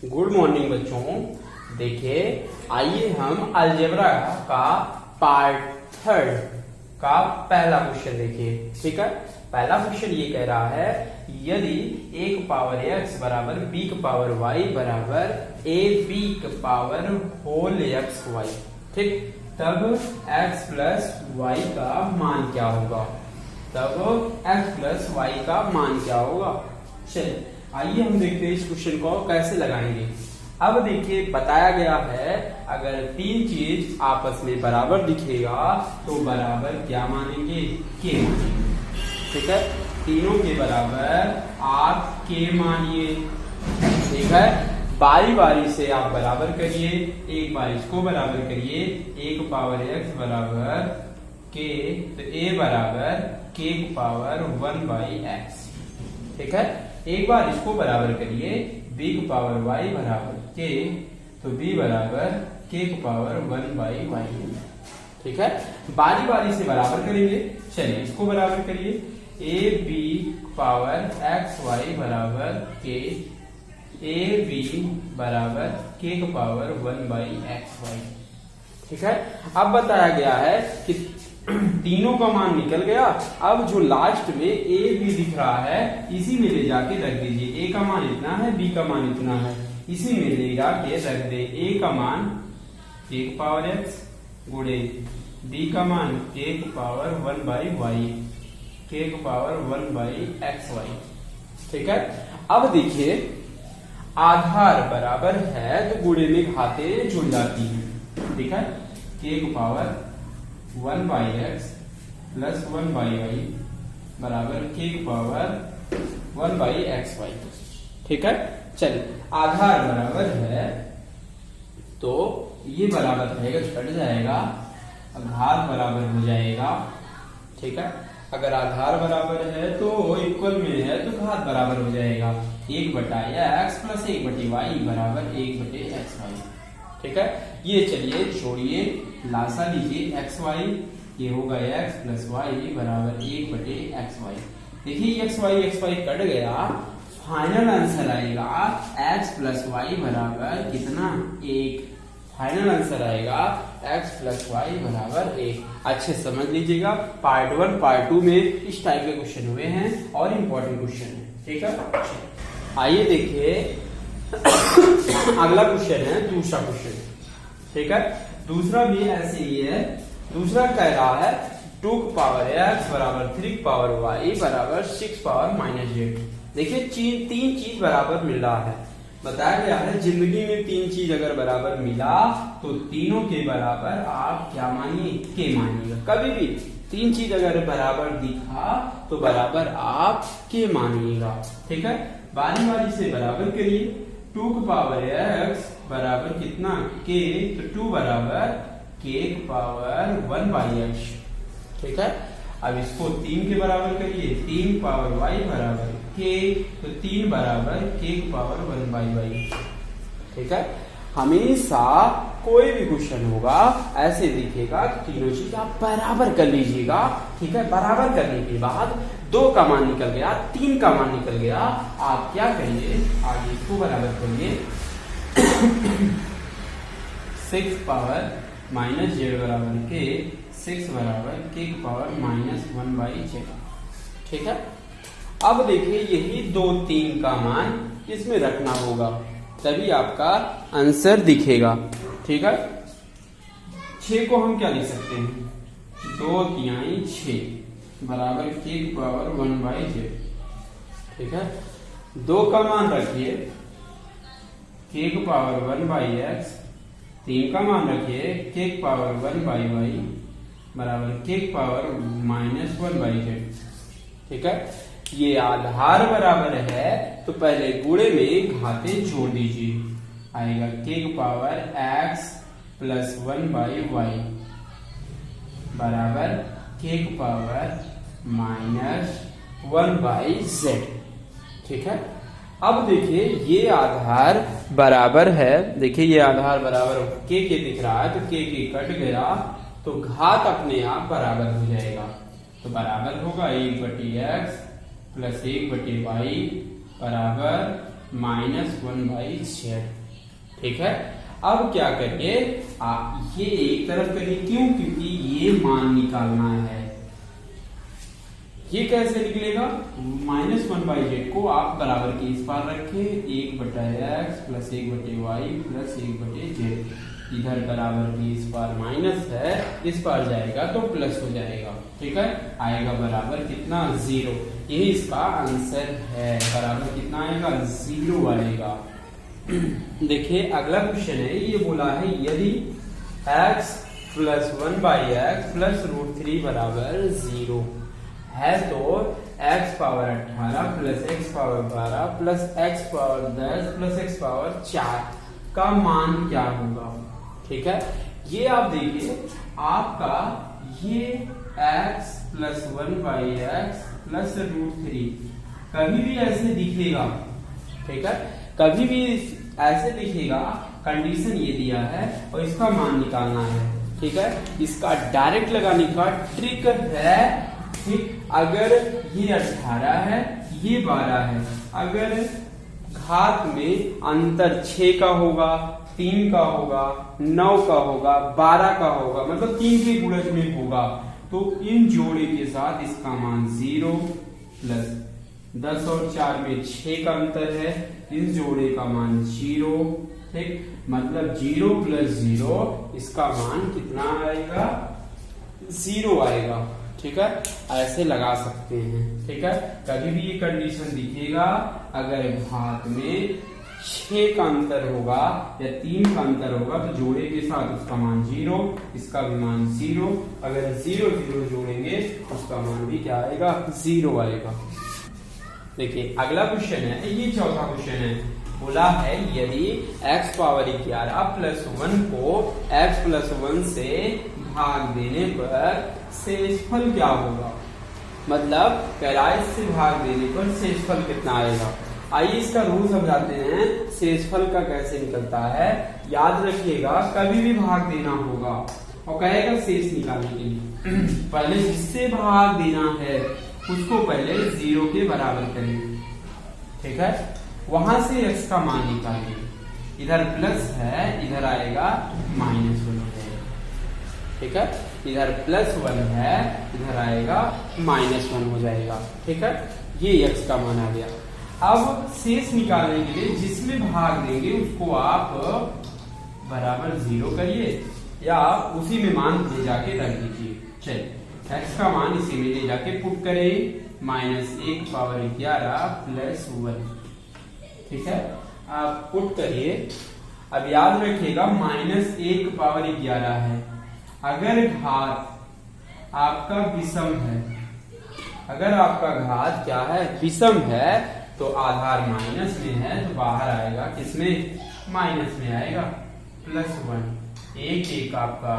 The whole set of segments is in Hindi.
गुड मॉर्निंग बच्चों। देखिए, आइए हम अलजेब्रा का पार्ट 3 का पहला क्वेश्चन देखिए। ठीक है, पहला क्वेश्चन ये कह रहा है यदि a की पावर x बराबर b की पावर y बराबर ab की पावर होल x y, ठीक, तब x प्लस y का मान क्या होगा? चलिए आइए हम देखते हैं इस क्वेश्चन को कैसे लगाएंगे। अब देखिए, बताया गया है अगर तीन चीज आपस में बराबर दिखेगा तो बराबर क्या मानेंगे? के मानेंगे। ठीक है, तीनों के बराबर आप के मानिए। ठीक है, बारी बारी से आप बराबर करिए। एक बार इसको बराबर करिए, एक पावर x बराबर के, तो a बराबर के की पावर 1/x। ठीक है, एक बार इसको बराबर करिए, b की पावर y बराबर k, तो b बराबर k की पावर 1/y। ठीक है, बारी बारी से बराबर करेंगे। चलिए इसको बराबर करिए, a b power x y बराबर k, a b बराबर k की पावर 1/xy। ठीक है, अब बताया गया है कि तीनों का मान निकल गया। अब जो लास्ट में a b दिख रहा है इसी में ले जाके रख दीजिए। a का मान इतना है, b का मान इतना है, इसी में ले जाके रख दे। a का मान k की पावर x गुणे b का मान k की पावर 1/y, k की पावर 1/xy। ठीक है, अब देखिए आधार बराबर है तो गुणे में घातें जुड़ जाती हैं। ठीक है, k की पावर 1/x प्लस 1/y बराबर k की पावर 1/xy। ठीक है, चलिए आधार बराबर है तो ये बराबर रहेगा, कट जाएगा, घात बराबर हो जाएगा। ठीक है, अगर आधार बराबर है तो इक्वल में है तो घात बराबर हो जाएगा। 1/x प्लस 1/y बराबर 1/xy। ठीक है, ये चलिए छोड़िए, लासा लीजिए xy, ये होगा x प्लस y बराबर 1/xy। देखिए xy कट गया, फाइनल आंसर आएगा x प्लस y बराबर कितना? 1। फाइनल आंसर आएगा x प्लस y बराबर 1। अच्छे समझ लीजिएगा, पार्ट 1 पार्ट 2 में इस टाइप के क्वेश्चन हुए हैं और इम्पोर्टेंट क्वेश्चन है। ठीक है, आइए देखिए अगला क्वेश्चन है दूसरा क्वेश्चन। ठीक है, दूसरा भी ऐसे ही है। दूसरा कह रहा है 2 की पावर x बराबर 3 की पावर y बराबर 6 पावर -z। देखिए तीन चीज बराबर मिल रहा है। बताया गया है जिंदगी में तीन चीज अगर बराबर मिला तो तीनों के बराबर आप क्या मानिए? के मानिएगा। कभी भी तीन चीज अगर बराबर दिखा तो बराबर आप के मानिएगा। ठीक है, बारी बारी से बराबर करिए। 2 की पावर x बराबर कितना? k, तो 2 बराबर k की पावर 1/x। ठीक है, अब इसको 3 के बराबर करिए। 3 पावर y बराबर k, तो 3 बराबर k की पावर 1/y। ठीक है, हमेशा कोई भी क्वेश्चन होगा ऐसे दिखेगा कि तीनों चीज आप बराबर कर लीजिएगा। ठीक है, बराबर करने के बाद 2 का मान निकल गया, 3 का मान निकल गया, आप क्या करिए? आगे इसको बराबर करिए। 6 पावर -z बराबर k, 6 बराबर k की पावर -1/z। ठीक है, अब देखिए यही 2 3 का मान इसमें रखना होगा, तभी आपका आंसर दिखेगा। ठीक है, 6 को हम क्या लिख सकते हैं? 2/3 6 बराबर k की पावर 1/z। ठीक है, 2 का मान रखिए k की पावर 1/x, 3 का मान रखिए k की पावर 1/y बराबर k की पावर -1/z। ठीक है, ये आधार बराबर है तो पहले गुणे में घातें जोड़ दीजिए। आएगा k की पावर x प्लस 1/y बराबर k की पावर -1/z। ठीक है, अब देखिए ये आधार बराबर है। देखिए ये आधार बराबर k दिख रहा है तो k कट गया तो घात अपने आप बराबर हो जाएगा। तो बराबर होगा 1/x प्लस 1/y बराबर -1/z। ठीक है, अब क्या करिए आप ये एक तरफ करिए, क्यों? क्योंकि ये मान निकालना है। ये कैसे निकलेगा? -1/z को आप बराबर के इस पार रखें, 1/x plus 1/y plus 1/z। इधर बराबर की इस पार माइनस है, इस पार जाएगा तो प्लस हो जाएगा। ठीक है, आएगा बराबर कितना? 0। यही इसका आंसर है। बराबर कितना आएगा? 0 आएगा। देखिए अगला क्वेश्चन है, ये बोला है यदि x प्लस 1/x प्लस √3 बराबर 0 है तो x power 18 plus x power 12 plus x power 10 plus x power 4 का मान क्या होगा? ठीक है, ये आप देखिए आपका ये x प्लस 1/x प्लस √3 कभी भी ऐसे दिखेगा। ठीक है, कभी भी ऐसे दिखेगा, कंडीशन ये दिया है और इसका मान निकालना है। ठीक है, इसका डायरेक्ट लगाने का ट्रिक है। ठीक, अगर ये 18 है, ये 12 है, अगर घात में अंतर 6 का होगा, 3 का होगा, 9 का होगा, 12 का होगा, मतलब 3 के गुणज में होगा, तो इन जोड़े के साथ इसका मान 0 प्लस 10 और 4 में 6 का अंतर है, इस जोड़े का मान 0। ठीक, मतलब 0 प्लस 0 इसका मान कितना आएगा? 0 आएगा। ठीक है, ऐसे लगा सकते हैं। ठीक है, कभी भी ये कंडीशन दिखेगा, अगर घात में 6 का अंतर होगा या 3 का अंतर होगा तो जोड़े के साथ उसका मान 0, इसका भी मान 0। अगर 0 0 जोड़ेंगे उसका मान भी क्या आएगा? 0 आएगा। देखिए अगला क्वेश्चन है, ये चौथा क्वेश्चन है। बोला है यदि x पावर 11 प्लस 1 को x प्लस 1 से भाग देने पर शेषफल क्या होगा? मतलब पैराइज से भाग देने पर शेषफल कितना आएगा? आइए इसका रूल समझाते हैं, शेषफल का कैसे निकलता है। याद रखिएगा, कभी भी भाग देना होगा और कहेगा शेष निकालने के लिए पहले जिससे भाग देना है उसको पहले 0 के बराबर करेंगे। ठीक है, वहां से x का मान निकालेंगे। इधर प्लस है, इधर आएगा -1 हो जाएगा। ठीक है, इधर +1 है, इधर आएगा -1 हो जाएगा। ठीक है, ये x का मान आ गया। अब शेष निकालने के लिए जिसमें भाग देंगे उसको आप बराबर 0 करिए या आप उसी में मान ले जाके रख दीजिए। चलिए x का मान इसी में ले जाके पुट करें, -1 पावर 11 प्लस 1। ठीक है, आप पुट करिए। अब याद रखिएगा -1 पावर 11 है। अगर घात आपका विषम है, अगर आपका घात क्या है? विषम है, तो आधार माइनस में है तो बाहर आएगा किसमें? माइनस में आएगा, +1। 1 आपका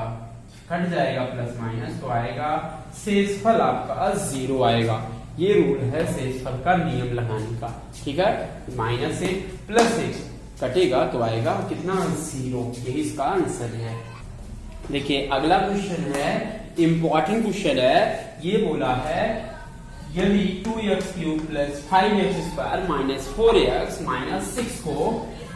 कट जाएगा प्लस माइनस, तो आएगा शेषफल आपका 0 आएगा। ये रूल है शेषफल का नियम लगाने का। ठीक है, -1 +1 कटेगा तो आएगा कितना? 0। यही इसका आंसर है। देखिए अगला क्वेश्चन है, इंपॉर्टेंट क्वेश्चन है। ये बोला है यदि 2x³ प्लस 5x² -4x -6 को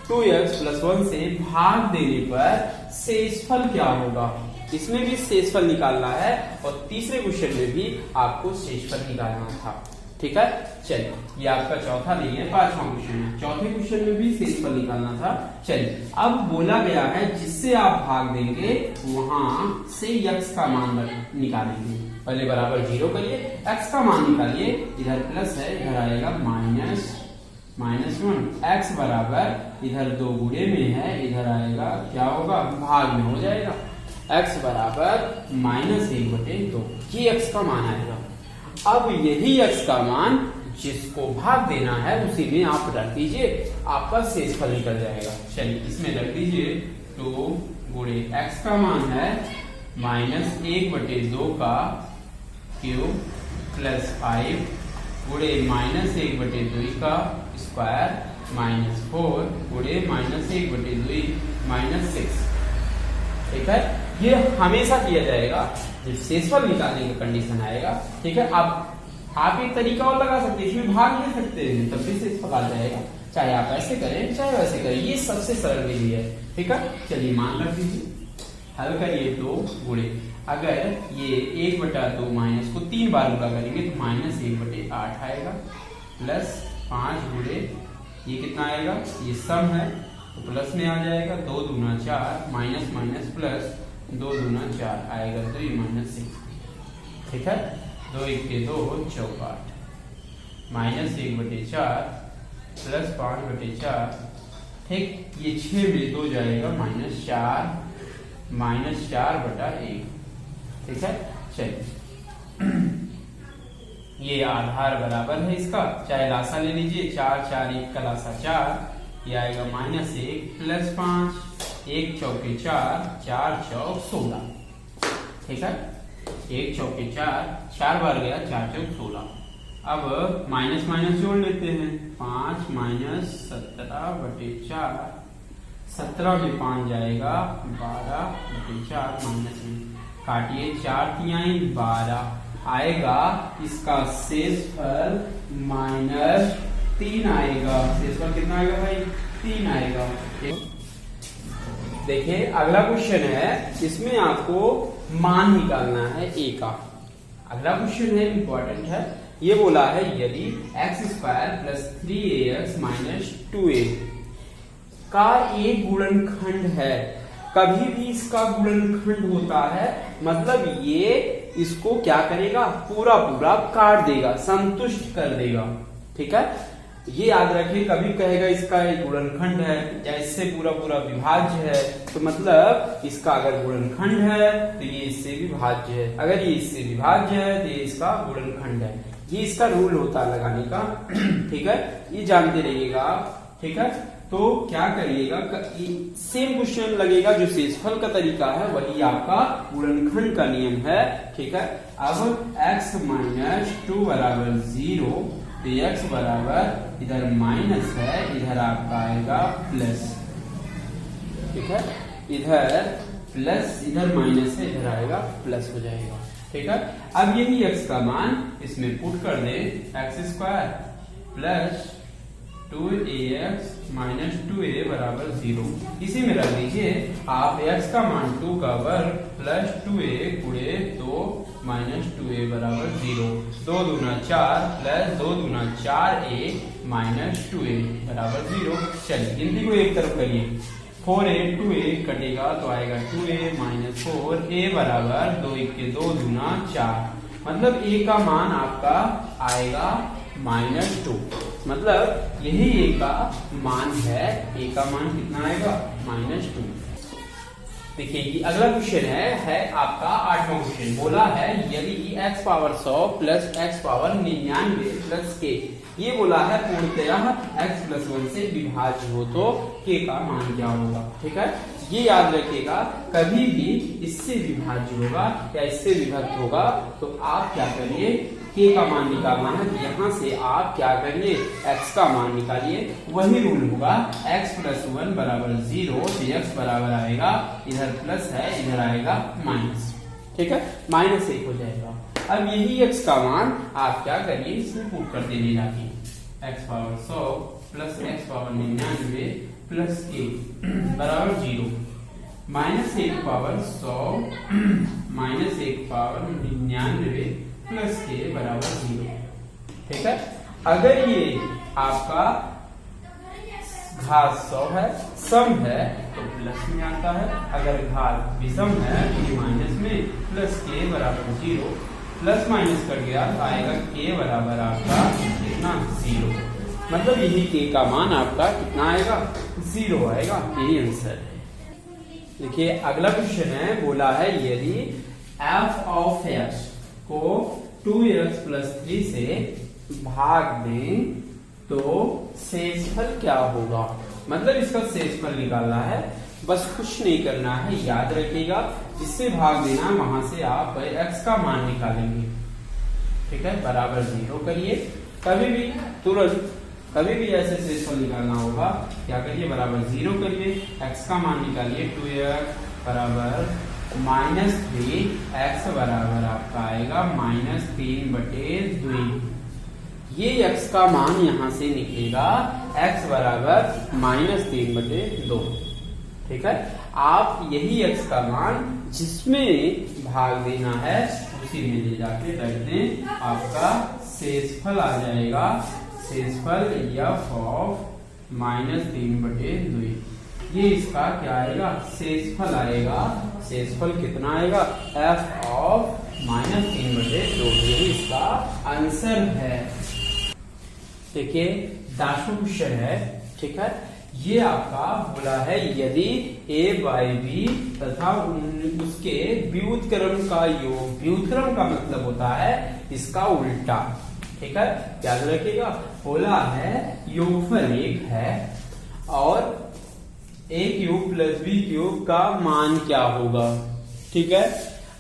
2x प्लस 1 से भाग देने पर शेषफल क्या होगा? इसमें भी शेषफल निकालना है और तीसरे क्वेश्चन में भी आपको शेषफल निकालना था। ठीक है, चलिए ये आपका चौथा नहीं है, 5वां क्वेश्चन है। चौथे क्वेश्चन में भी शेषफल निकालना था। चलिए अब बोला गया है जिससे आप भाग देंगे वहां से x का मान निकालेंगे। पहले बराबर 0 करिए, x का मान निकालिए। इधर प्लस है, इधर आएगा -1। x बराबर इधर 2 गुणे में है, इधर आएगा क्या होगा? भाग में हो जाएगा। x बराबर -1/2, ये x का मान आएगा। अब यही x का मान जिसको भाग देना है उसी में आप रख दीजिए, आपका शेषफल निकल जाएगा। चलिए इसमें रख दीजिए 2 गुणे x का मान है -1/2 का क्यूब प्लस 5 गुणे -1/2 का स्क्वायर -4 गुणे -1/2 -6। ठीक है, ये हमेशा किया जाएगा जब शेषफल निकालने का कंडीशन आएगा। ठीक है, अब आप एक तरीका और लगा सकते हैं, इसमें भाग ले सकते हैं तब भी शेषफल आ जाएगा। चाहे आप ऐसे करें चाहे वैसे करें, ये सबसे सरल विधि है। ठीक है, चलिए मान रख दीजिए, हल करिए 2 गुणे, अगर ये 1/2 माइनस को 3 बार गुणा करेंगे तो -1/8 आएगा, प्लस 5 गुणे ये कितना आएगा, ये सम है तो प्लस में आ जाएगा, 2 दूना 4 माइनस माइनस प्लस 2 दूना 4 आएगा, तो ये -1। ठीक है, 2 1 के 2 चौकाट, -1/4 प्लस 5/4, ठीक, ये 6 में 2 जाएगा -4 -4/1। ठीक है, चलिए ये आधार बराबर है इसका, चाहे लासा ले लीजिए, 4 4 1 का लासा 4, ये आएगा -1 प्लस 5, 1 चौके 4 4 चौक 16। ठीक है, 1 चौके 4 बार गया, 4 चौक 16। अब माइनस माइनस जोड़ लेते हैं, 5 -17/4, 17 में 5 जाएगा 12/4 माइनस में, काटिए 4 तिहाई 12 आएगा, इसका शेषफल -3 आएगा। शेषफल कितना आएगा भाई, 3 आएगा। देखिए अगला क्वेश्चन है, इसमें आपको मान निकालना है a का। अगला क्वेश्चन है, इंपॉर्टेंट है, ये बोला है यदि x² + 3ax - 2a का एक गुणनखंड है, कभी भी इसका गुणनखंड होता है, मतलब ये इसको क्या करेगा, पूरा पूरा काट देगा, संतुष्ट कर देगा। ठीक है, ये याद रखिए, कभी कहेगा इसका एक गुणनखंड है या इससे पूरा पूरा विभाज्य है, तो मतलब इसका अगर गुणनखंड है तो ये इससे विभाज्य है, अगर ये इससे विभाज्य है तो ये इसका गुणनखंड है। ये इसका रूल होता है लगाने का। ठीक है, ये जानते रहिएगा। ठीक है, तो क्या करिएगा, सेम क्वेश्चन लगेगा, जो शेषफल का तरीका है वही आपका गुणनखंड का नियम है। ठीक है, अब x - 2 = 0, तो x बराबर इधर माइनस है, इधर आपका आएगा प्लस। ठीक है, इधर प्लस इधर माइनस है, इधर आएगा प्लस हो जाएगा। ठीक है, अब यही x का मान इसमें पुट कर दे, x² + 2ax - 2a = 0। इसी में रख दीजिए आप, x का मान 2 का वर्ग प्लस 2a गुणे 2 - 2a = 0, 2 दूना 4 प्लस 2 दूना 4a - 2a = 0। चलिए गिनती को एक तरफ करिए, 4a 2a कटेगा तो आएगा 2a - 4a बराबर 2 1 के 2 दूना 4, मतलब a का मान आपका आएगा -2, मतलब यही a का मान है, a का मान कितना आएगा -2। देखिए ये अगला क्वेश्चन है आपका 8वां क्वेश्चन, बोला है यदि x⁴ plus x⁴99 plus k, ये बोला है पूर्णतः x + 1 से विभाज्य हो तो k का मान क्या होगा। ठीक है, ये याद रखिएगा, कभी भी इससे विभाज्य होगा या इससे विभक्त होगा तो आप क्या करिए, k का मान निकालना है, तो यहाँ से आप क्या करिए, x का मान निकालिए, वही रूल होगा, x + 1 = 0, तो x बराबर आएगा, इधर प्लस है, इधर आएगा माइनस। ठीक है, -1 हो जाएगा। अब यही x का मान आप क्या करिए, इसमें पुट कर दीजिए, जाके x⁴ plus x⁴99 plus k बराबर 0, -1/100 -1/99 प्लस के बराबर 0। ठीक है, अगर ये आपका घात 100 है, सम है तो प्लस में आता है, अगर घात विषम है तो माइनस में, प्लस के बराबर 0, प्लस माइनस कट गया तो आएगा के बराबर आपका कितना 0, मतलब यही के का मान आपका कितना आएगा 0 आएगा, यही आंसर है। देखिए अगला क्वेश्चन है, बोला है यदि f(x) को 2x + 3 से भाग दें तो शेषफल क्या होगा, मतलब इसका शेषफल निकालना है, बस कुछ नहीं करना है, याद रखिएगा जिससे भाग देना वहां से आप x का मान निकालेंगे। ठीक है, बराबर 0 करिए, कभी भी तुरंत कभी भी ऐसे शेषफल निकालना होगा, क्या करिए, बराबर 0 करिए, x का मान निकालिए, 2x बराबर -3, x बराबर आपका आएगा -3/2। ये x का मान यहाँ से निकलेगा, x बराबर -3/2। ठीक है, आप यही x का मान जिसमें भाग देना है उसी में ले जाके रख दें, आपका शेषफल आ जाएगा। शेषफल f ऑफ -3/2, ये इसका क्या आएगा, शेषफल आएगा। शेषफल कितना आएगा, f ऑफ -3/2, यही इसका आंसर है। देखिए 10वां क्वेश्चन है। ठीक है, ये आपका बोला है यदि a बाई बी तथा उसके व्युत्क्रम का योग, व्युत्क्रम का मतलब होता है इसका उल्टा। ठीक है, याद रखिएगा, बोला है योगफल 1 है और a cube plus B cube का मान क्या होगा। ठीक है,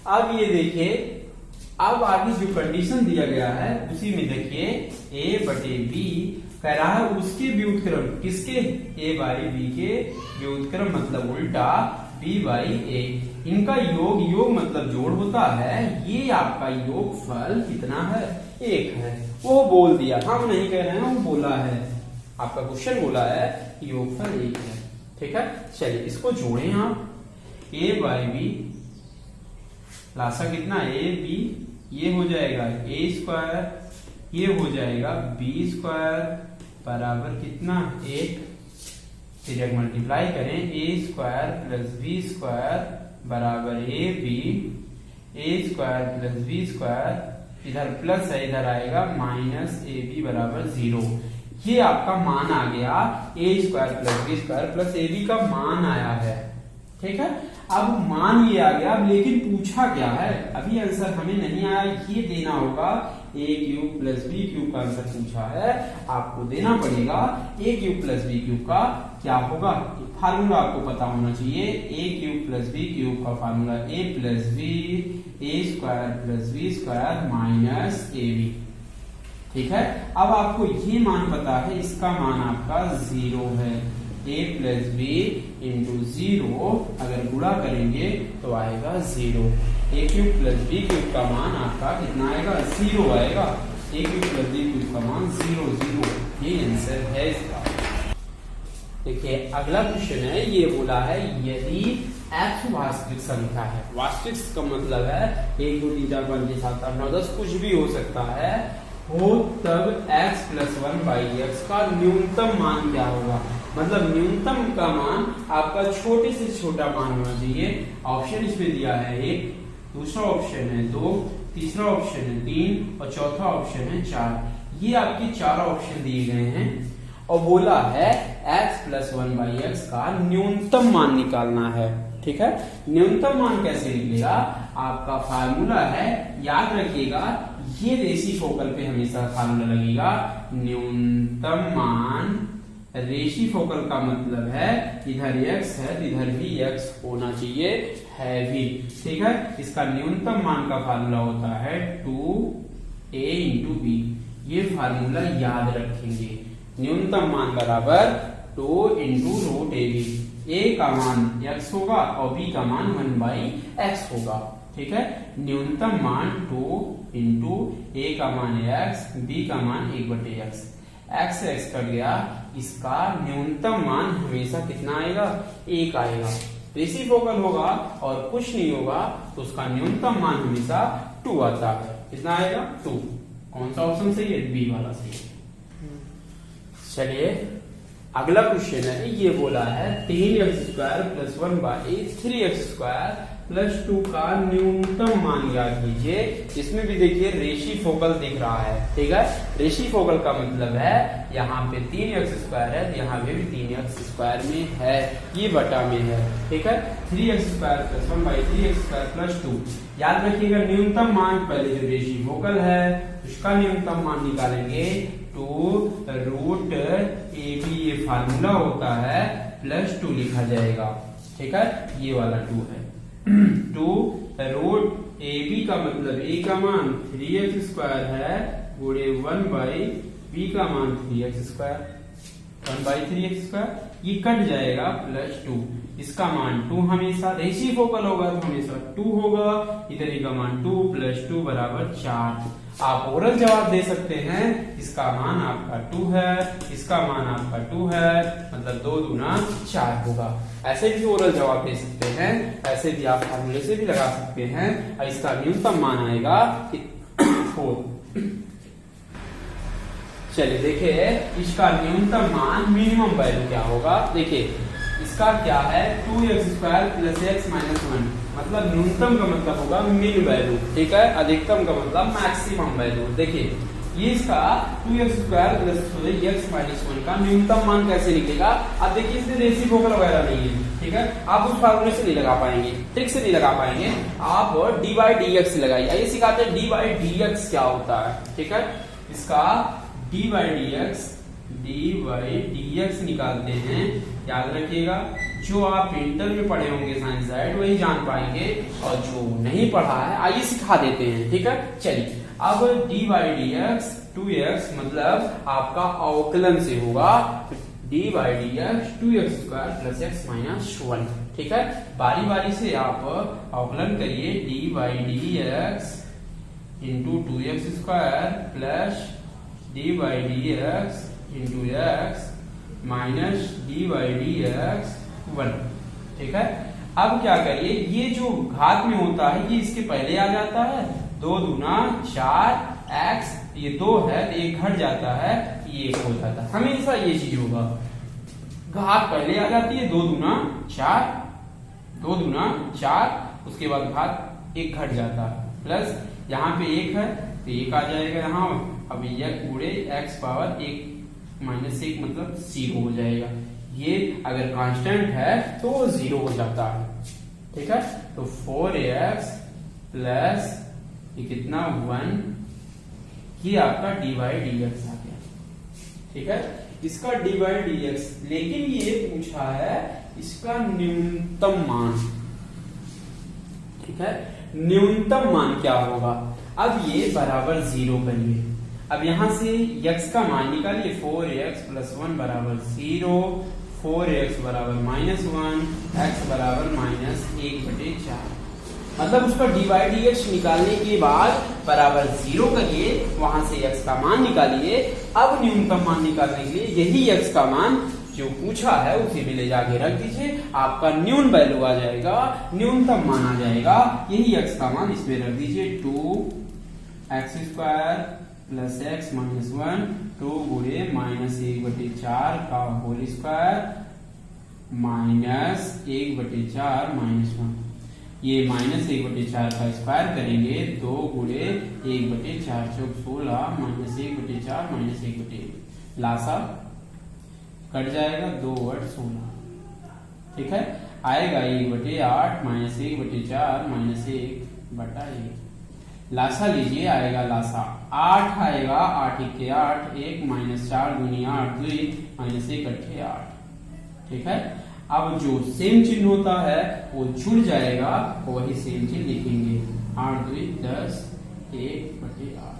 अब ये देखिए, अब आगे जो कंडीशन दिया गया है उसी में देखिए a बटे बी कह रहा है उसके व्युत्क्रम, किसके, a बाई बी के व्युत्क्रम मतलब उल्टा b बाई a, इनका योग, योग मतलब जोड़ होता है। ये आपका योगफल कितना है, 1 है। वो बोल दिया, हम नहीं कह रहे हैं, वो बोला है, आपका क्वेश्चन बोला है योगफल 1 है। ठीक है, चलिए इसको जोड़ें आप, a बाई बी लासा कितना, a b, ये हो जाएगा a स्क्वायर, ये हो जाएगा b स्क्वायर बराबर कितना, 1। फिर मल्टीप्लाई करें, a square plus b square बराबर a square plus b square, इधर प्लस है इधर आएगा माइनस ab बराबर 0। ये आपका मान आ गया, a square plus b square plus ab का मान आया है। ठीक है, अब मान ये आ गया, लेकिन पूछा क्या है, अभी आंसर हमें नहीं आया, ये देना होगा। a cube plus B cube का आंसर पूछा है, आपको देना पड़ेगा। a cube plus B cube का क्या होगा, फार्मूला आपको पता होना चाहिए। a cube plus B cube का formula a plus B, a square plus B square minus ab। ठीक है, अब आपको ये मान पता है, इसका मान आपका 0 है। a प्लस बी इंटू 0 अगर गुणा करेंगे तो आएगा 0। a cube plus B cube का मान आपका कितना आएगा, 0 आएगा। a cube plus B cube का मान 0, 0, ये आंसर है इसका। देखिए अगला क्वेश्चन है, ये बोला है यदि x वास्तविक संख्या है, वास्तविक का मतलब है 1 2 3 4 5 6 7 8 9 10 कुछ भी हो सकता है, हो तब x प्लस 1 बाई एक्स का न्यूनतम मान क्या होगा। मतलब न्यूनतम का मान आपका छोटे से छोटा मान होना चाहिए। ऑप्शन इसमें दिया है 1, दूसरा ऑप्शन है 2, तीसरा ऑप्शन है 3 और चौथा ऑप्शन है 4। ये आपके 4 ऑप्शन दिए गए हैं और बोला है x प्लस 1 बाई एक्स का न्यूनतम मान निकालना है। ठीक है, न्यूनतम मान कैसे निकलेगा, आपका फार्मूला है, याद रखिएगा, ये रेसिप्रोकल पे हमेशा फार्मूला लगेगा। न्यूनतम मान, रेसिप्रोकल का मतलब है इधर x है तो इधर भी x होना चाहिए, है भी। ठीक है, इसका न्यूनतम मान का फार्मूला होता है 2a इंटू बी। ये फार्मूला याद रखेंगे, न्यूनतम मान बराबर 2 into root A B. a का मान x होगा और b का मान 1 बाई एक्स होगा। ठीक है, न्यूनतम मान 2 इंटू a का मान x, b का मान 1/x। x से x कट गया, इसका न्यूनतम मान हमेशा कितना आएगा, 1 आएगा। रेसिप्रोकल होगा और कुछ नहीं होगा तो उसका न्यूनतम मान हमेशा 2 आता है। कितना आएगा, 2। कौन सा ऑप्शन सही है, बी वाला सही है। चलिए अगला क्वेश्चन है, ये बोला है 3x square plus 1 by 3x square plus 2 का न्यूनतम मान याद कीजिए। इसमें भी देखिए रेसिप्रोकल दिख रहा है। ठीक है, रेसिप्रोकल का मतलब है यहाँ पे 3x स्क्वायर है तो यहाँ पे भी 3x स्क्वायर में है, ये बटा में है। ठीक है, 3x square plus 1 by 3x square plus 2। याद रखिएगा न्यूनतम मान पहले जो रेसिप्रोकल है उसका न्यूनतम मान निकालेंगे 2 रूट ए बी, ये फार्मूला होता है, प्लस 2 लिखा जाएगा। ठीक है, ये वाला 2 है। 2 रूट ए बी का मतलब a का मान 3x स्क्वायर है गुणे 1 बाई बी का मान 3x square, 1 by 3x square. ये कट जाएगा +2, इसका मान 2 हमेशा रेसिप्रोकल होगा तो हमेशा 2 होगा, इधर ही का मान 2 + 2 = 4। आप ओरल जवाब दे सकते हैं, इसका मान आपका 2 है, इसका मान आपका 2 है, मतलब 2 दूना 4 होगा। ऐसे भी ओरल जवाब दे सकते हैं, ऐसे भी आप फार्मूले से भी लगा सकते हैं, और इसका न्यूनतम मान आएगा 4। चलिए देखिए इसका न्यूनतम मान मिनिमम वैल्यू क्या होगा। देखिए इसका क्या है 2x² + x - 1, मतलब न्यूनतम का मतलब होगा मिन वैल्यू, ठीक है। अधिकतम का मतलब मैक्सिमम वैल्यू। देखिए ये इसका 2x² + x - 1 का न्यूनतम मान कैसे निकलेगा। अब देखिए इसमें रेसिप्रोकल वगैरह नहीं है, ठीक है। आप उस फार्मूले से नहीं लगा पाएंगे, ट्रिक से नहीं लगा पाएंगे, आप d/dx लगाइए। आइए सिखाते हैं d/dx क्या होता है, ठीक है। इसका d/dx निकालते हैं, याद रखिएगा। जो आप इंटर में पढ़े होंगे साइंस साइड वही जान पाएंगे, और जो नहीं पढ़ा है आइए सिखा देते हैं, ठीक है। चलिए अब d/dx 2x मतलब आपका अवकलन से होगा d/dx 2x² + x - 1, ठीक है। बारी बारी से आप अवकलन करिए d/dx × 2x² + d/dx × x minus d/dx 1, ठीक है। अब क्या करिए, ये जो घात में होता है ये इसके पहले आ जाता है, 2 दूना 4 x, ये 2 है तो ये घट जाता है, ये 1 हो जाता है, हमेशा ये चीज होगा। घात पहले आ जाती है, 2 दूना 4, 2 दूना 4, उसके बाद घात 1 घट जाता है, प्लस यहाँ पे 1 है तो 1 आ जाएगा यहाँ। अब ये पूरे x पावर 1 - 1 मतलब 0 हो जाएगा। ये अगर कांस्टेंट है तो 0 हो जाता है, ठीक है। तो 4x प्लस ये कितना 1, ये आपका d/dx आ गया, ठीक है। इसका d/dx, लेकिन ये पूछा है इसका न्यूनतम मान, ठीक है। न्यूनतम मान क्या होगा। अब ये बराबर 0 करिए। अब यहां से x का मान निकालिए, 4x + 1 = 0, 4x = -1, x = -1/4। मतलब उसका d/dx निकालने के बाद बराबर 0 करिए, वहां से x का मान निकालिए। अब न्यूनतम मान निकालने के लिए यही x का मान जो पूछा है उसे भी ले जाके रख दीजिए, आपका न्यून वैल्यू आ जाएगा, न्यूनतम मान आ जाएगा। यही x का मान इसमें रख दीजिए, 2x² + x - 1, 2 × -1/4 का होल स्क्वायर -1/4 -1, ये -1/4 का स्क्वायर करेंगे, 2 × 1/4 = 16 -1/4 -1/1, लासा कट जाएगा, 2 × 8 16, ठीक है। आएगा 1/8 -1/4 -1/1, लासा लीजिए, आएगा लासा 8 आएगा, 8 × 8 1 -4 × 8 2 -1/8 8, ठीक है। अब जो सेम चिन्ह होता है वो जुड़ जाएगा, वही सेम चिन्ह लिखेंगे, 8 2 10 1/8,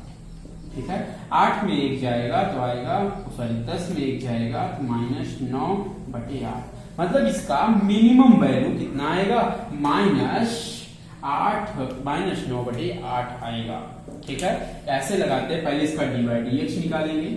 ठीक है। 8 में 1 जाएगा तो आएगा, सॉरी 10 में 1 जाएगा तो -9/8, मतलब इसका मिनिमम वैल्यू कितना आएगा, -9/8 आएगा, ठीक है। ऐसे लगाते हैं, पहले इसका d/dx निकालेंगे,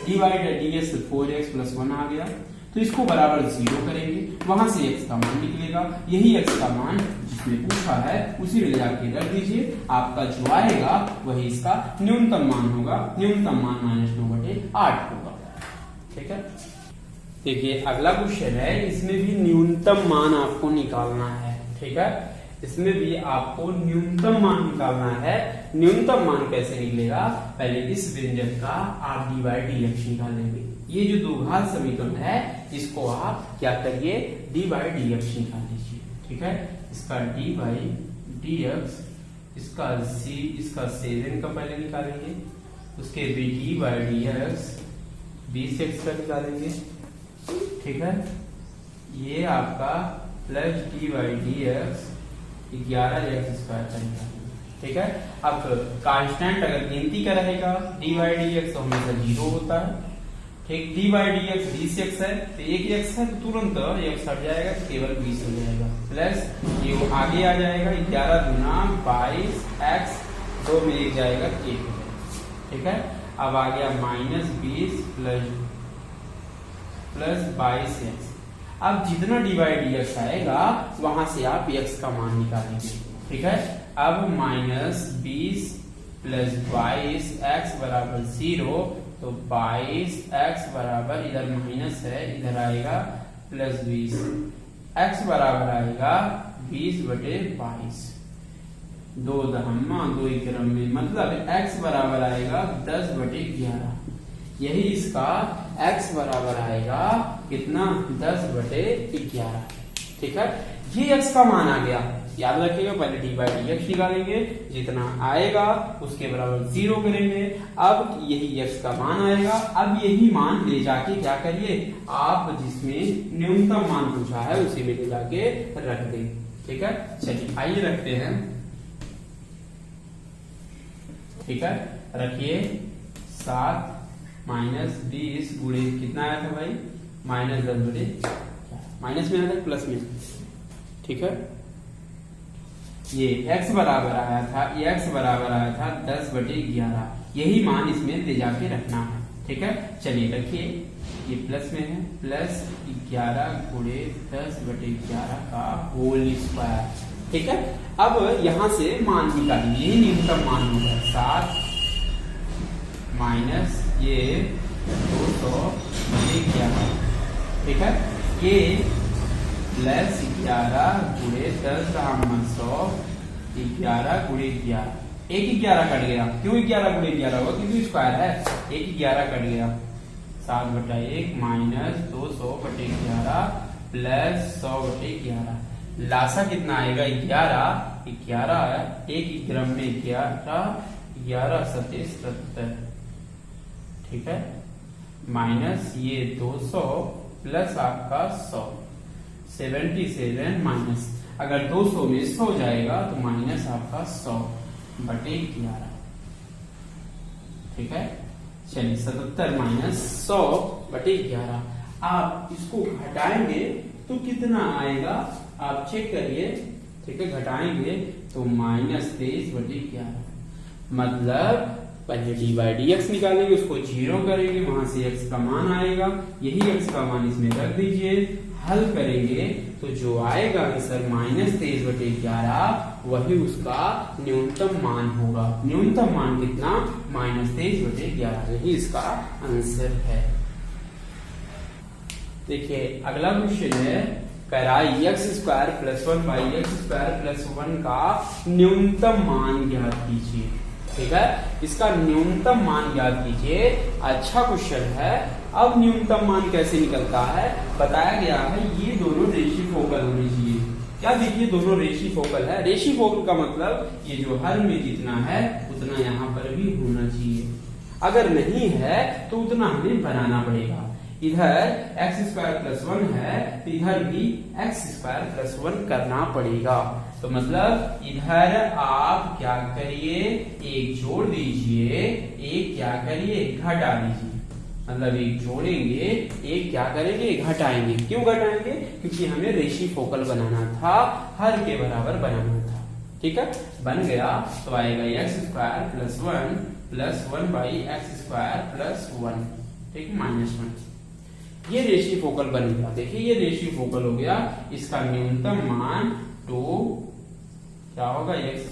d/dx 4x + 1 आ गया, तो इसको बराबर 0 करेंगे, वहां से x का मान निकलेगा, यही x का मान जिसमें पूछा है उसी में ले जाके रख दीजिए, आपका जो आएगा वही इसका न्यूनतम मान होगा, न्यूनतम मान -9/8 होगा, ठीक है। देखिए अगला क्वेश्चन है, इसमें भी न्यूनतम मान आपको निकालना है, ठीक है। इसमें भी आपको न्यूनतम मान निकालना है। न्यूनतम मान कैसे निकलेगा, पहले इस व्यंजक का आप d/dx निकालेंगे। ये जो द्विघात समीकरण है इसको आप क्या करिए, d/dx निकाल लीजिए, ठीक है। इसका d/dx, इसका 7 का पहले निकालेंगे, उसके d/dx 20x का निकालेंगे, ठीक है। ये आपका प्लस d/dx 11x² का निकालेंगे, ठीक है। अब कांस्टेंट अगर गिनती का रहेगा d/dx तो हमेशा 0 होता है, एक D by D x 20x है, तो एक x है तो तुरंत x हट जाएगा तो केवल 20 हो जाएगा, प्लस ये वो आगे आ जाएगा 11 गुना 22x, 2 में 1 जाएगा 1, ठीक है। अब आ गया -20 प्लस 22x। अब जितना डी बाई डी एक्स आएगा वहां से आप x का मान निकालेंगे, ठीक है। अब -20 प्लस 22x बराबर 0, तो 22x बराबर, इधर माइनस है इधर आएगा प्लस 20, x बराबर आएगा 20/22, 2 दहम्मा 2 क्रम में, मतलब x बराबर आएगा 10/11। यही इसका x बराबर आएगा कितना, 10/11, ठीक है। ये x का मान आ गया, याद रखिएगा पहले डी बाई डी एक्स निकालेंगे, जितना आएगा उसके बराबर 0 करेंगे। अब यही x का मान आएगा, अब यही मान ले जाके क्या करिए आप, जिसमें न्यूनतम मान पूछा है उसी में ले जाके रख दें, ठीक है। चलिए आइए रखते हैं, ठीक है। रखिए 7 -20 गुणे कितना आया था भाई, -10/, माइनस में आया था प्लस में, ठीक है। ये x बराबर आया था, ये x बराबर आया था 10/11, यही मान इसमें ले जाके रखना है, ठीक है। चलिए रखिए, ये प्लस में है, प्लस 11 गुणे 10/11 का होल स्क्वायर, ठीक है। अब यहां से मान निकालिए, यही न्यूनतम मान होगा 7 माइनस ये 211, ठीक है। ये प्लस 11 गुणे 10 का 100, 11 गुणे 11, एक 11 कट गया, क्यों 11 गुणे 11 होगा, क्योंकि स्क्वायर है, एक 11 कट गया, 7/1 माइनस 200/11 प्लस 100/11, लासा कितना आएगा 11, एक क्रम में 11 7 77, ठीक है। माइनस ये 200 प्लस आपका 100, 77 माइनस, अगर 200 में 100 जाएगा तो माइनस आपका 100/11, ठीक है। चलिए 77 माइनस 100/11, आप इसको घटाएंगे तो कितना आएगा आप चेक करिए, ठीक है। घटाएंगे तो -23/11, मतलब पहले डी बाई डी एक्स निकालेंगे, उसको 0 करेंगे, वहां से x का मान आएगा, यही x का मान इसमें रख दीजिए, हल करेंगे तो जो आएगा आंसर -23/11, वही उसका न्यूनतम मान होगा। न्यूनतम मान कितना, -23/11, यही इसका आंसर है। देखिए अगला क्वेश्चन है, कराई x² + 1/x² + 1 का न्यूनतम मान ज्ञात कीजिए, ठीक है। इसका न्यूनतम मान ज्ञात कीजिए, अच्छा क्वेश्चन है। अब न्यूनतम मान कैसे निकलता है, बताया गया है ये दोनों रेसिप्रोकल होनी चाहिए। क्या देखिए दोनों रेसिप्रोकल है, रेसिप्रोकल का मतलब ये जो हर में जितना है उतना यहाँ पर भी होना चाहिए, अगर नहीं है तो उतना हमें बनाना पड़ेगा। इधर x² + 1 है तो इधर भी x² + 1 करना पड़ेगा, तो मतलब इधर आप क्या करिए, एक जोड़ दीजिए, एक क्या करिए घटा दीजिए, मतलब एक जोड़ेंगे, एक क्या करेंगे घटाएंगे। क्यों घटाएंगे, क्योंकि हमें रेसिप्रोकल बनाना था, हर के बराबर बनाना था, ठीक है। बन गया तो आएगा x² + 1 + 1/x² + 1, ठीक है, -1। ये रेसिप्रोकल बन गया, देखिए ये रेसिप्रोकल हो गया। इसका न्यूनतम मान 2 क्या होगा, x²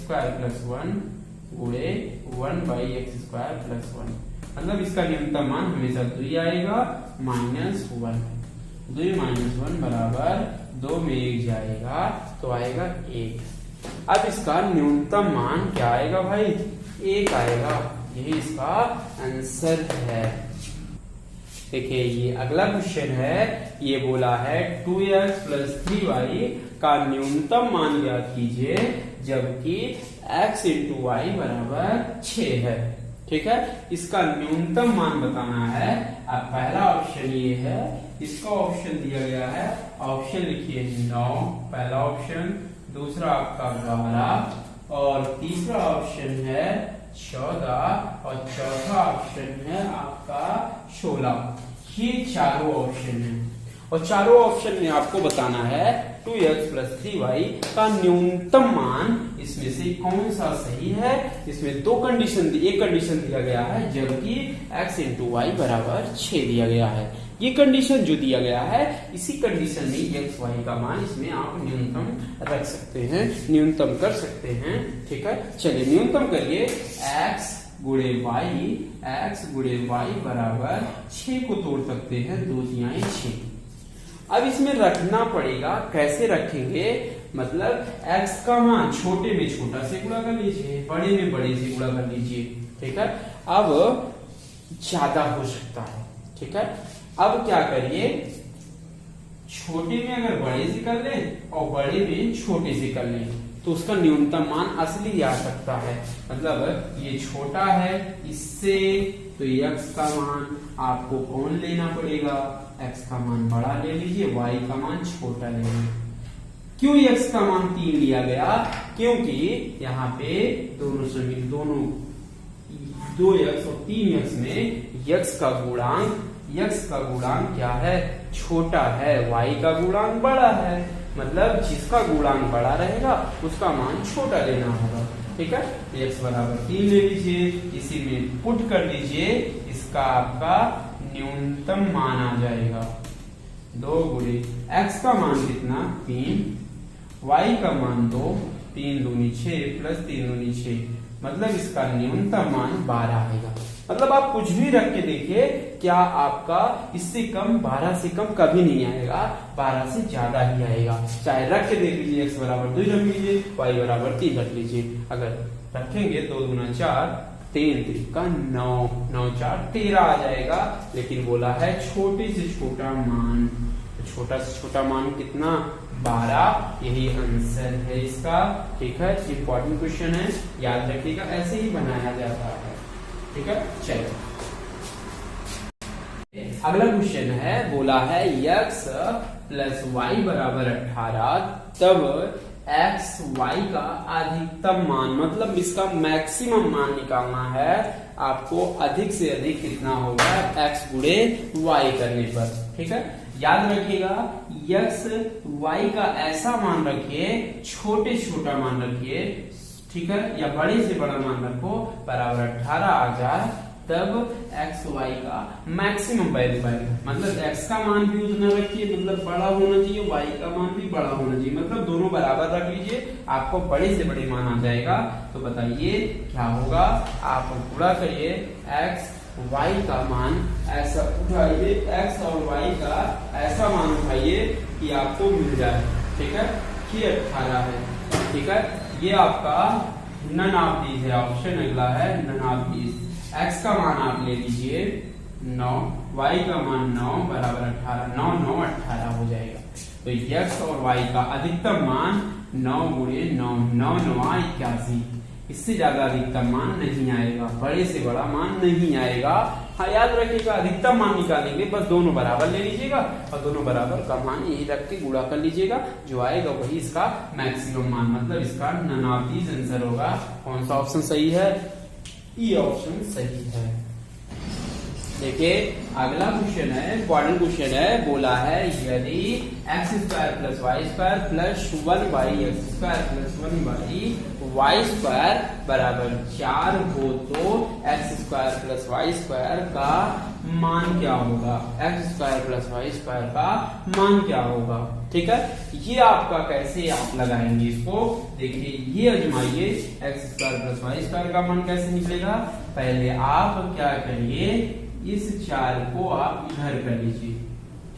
+ 1 गुणे 1/x² + 1, मतलब इसका न्यूनतम मान हमेशा 2 आएगा, -1, 2 - 1 बराबर 2 में 1 जाएगा तो आएगा 1। अब इसका न्यूनतम मान क्या आएगा भाई, 1 आएगा, यही इसका आंसर है। देखिए ये अगला क्वेश्चन है, ये बोला है 2x + 3y का न्यूनतम मान ज्ञात कीजिए जबकि x × y = 6 है, ठीक है। इसका न्यूनतम मान बताना है। अब पहला ऑप्शन ये है, इसका ऑप्शन दिया गया है, ऑप्शन लिखिए 9 पहला ऑप्शन, दूसरा आपका 12 और तीसरा ऑप्शन है 14 और चौथा ऑप्शन है आपका 16। ये चारों ऑप्शन है और चारों ऑप्शन में आपको बताना है 2x + 3y का न्यूनतम मान इसमें से कौन सा सही है। इसमें दो कंडीशन, एक कंडीशन दिया गया है जबकि x × y = 6 दिया गया है। ये कंडीशन जो दिया गया है, इसी कंडीशन में x y का मान इसमें आप न्यूनतम रख सकते हैं, न्यूनतम कर सकते हैं। ठीक है, चलिए न्यूनतम करिए। x × y बराबर 6 को तोड़ सकते हैं, 2 × 6। अब इसमें रखना पड़ेगा, कैसे रखेंगे, मतलब x का मान छोटे में छोटा से गुणा कर लीजिए, बड़े में बड़े से गुणा कर लीजिए। ठीक है, अब ज्यादा हो सकता है। ठीक है, अब क्या करिए, छोटे में अगर बड़े से कर ले और बड़े में छोटे से कर ले तो उसका न्यूनतम मान असली आ सकता है। मतलब ये छोटा है इससे, तो x का मान आपको कौन लेना पड़ेगा, x का मान बड़ा ले लीजिए, y का मान छोटा ले लीजिए। क्यों x का मान 3 लिया गया, क्योंकि यहाँ पे दोनों 2x और 3x में x का गुणांक क्या है, छोटा है, y का गुणांक बड़ा है। मतलब जिसका गुणांक बड़ा रहेगा उसका मान छोटा लेना होगा। ठीक है, x बराबर 3 ले लीजिए, इसी में पुट कर लीजिए, इसका आपका न्यूनतम मान आ जाएगा 2 × x का मान कितना 3, y का मान 2, 3 दूनी 6 + 3 दूनी 6, मतलब इसका न्यूनतम मान 12 आएगा। मतलब आप कुछ भी रख के देखिए, क्या आपका इससे कम, 12 से कम कभी नहीं आएगा, 12 से ज्यादा ही आएगा। चाहे रख के देख लीजिए, x बराबर 2 रख लीजिए, y बराबर 3 रख लीजिए। अगर रखेंगे 2 दूना 4, 3 3 का 9, 9 4 13 आ जाएगा। लेकिन बोला है छोटे से छोटा मान, छोटा से छोटा मान कितना, 12। यही आंसर है इसका। ठीक है, इंपॉर्टेंट क्वेश्चन है, याद रखिएगा, ऐसे ही बनाया जाता है। ठीक है, चलिए अगला क्वेश्चन है, बोला है x + y = 18, तब x y का अधिकतम मान, मतलब इसका मैक्सिमम मान निकालना है। आपको अधिक से अधिक कितना होगा x × y करने पर। ठीक है, याद रखिएगा, x y का ऐसा मान रखिए, छोटे छोटा मान रखिए। ठीक है, या बड़े से बड़ा मान रखो, बराबर 18 आ जाए, तब x y का मैक्सिमम वैल्यू पाएगा। मतलब x का मान भी उतना रखिए, मतलब बड़ा होना चाहिए, y का मान भी बड़ा होना चाहिए, मतलब दोनों बराबर रख लीजिए, आपको बड़े से बड़े मान आ जाएगा। तो बताइए क्या होगा, आप गुणा करिए, x y का मान ऐसा उठाइए, x और y का ऐसा मान उठाइए कि आपको मिल जाए। ठीक है, ये 18 है। ठीक है, ये आपका नन ऑफ दीज है, ऑप्शन अगला है नन ऑफ दीज। x का मान आप ले लीजिए 9, y का मान 9 बराबर 18, 9 9 18 हो जाएगा। तो x और y का अधिकतम मान 9 × 9, 9 9 81, इससे ज्यादा अधिकतम मान नहीं आएगा, बड़े से बड़ा मान नहीं आएगा। हाँ, याद रखिएगा, अधिकतम मान निकालेंगे बस दोनों बराबर ले लीजिएगा और दोनों बराबर का मान यही रख के गुणा कर लीजिएगा, जो आएगा वही इसका मैक्सिमम मान, मतलब इसका नन ऑफ दीज आंसर होगा। कौन सा ऑप्शन सही है, ई ऑप्शन सही है। देखिए अगला क्वेश्चन है, इंपॉर्टेंट क्वेश्चन है, बोला है यदि x² + y² + 1/x² + 1/y² बराबर 4 हो तो x² + y² का मान क्या होगा, x² + y² का मान क्या होगा। ठीक है, ये आपका कैसे आप लगाएंगे इसको, देखिए ये आजमाइए, x² + y² का मान कैसे निकलेगा। पहले आप क्या करिए, इस 4 को आप इधर कर लीजिए।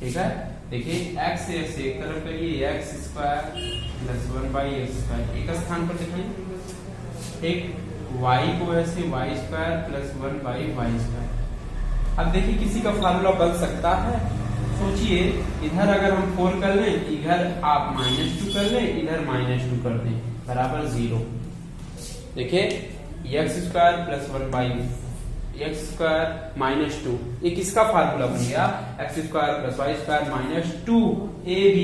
ठीक है, देखिए x से x एक तरफ करिए, x² + 1/x², एक स्थान पर लिखें। एक y को ऐसे y² + 1/y²। अब देखिए किसी का फार्मूला बन सकता है, सोचिए, इधर अगर हम 4 कर लें, इधर आप -2 कर लें, इधर -2 कर दें, बराबर 0। देखिए x² + 1/x² -2, ये किसका फार्मूला बन गया, x² + y² -2ab,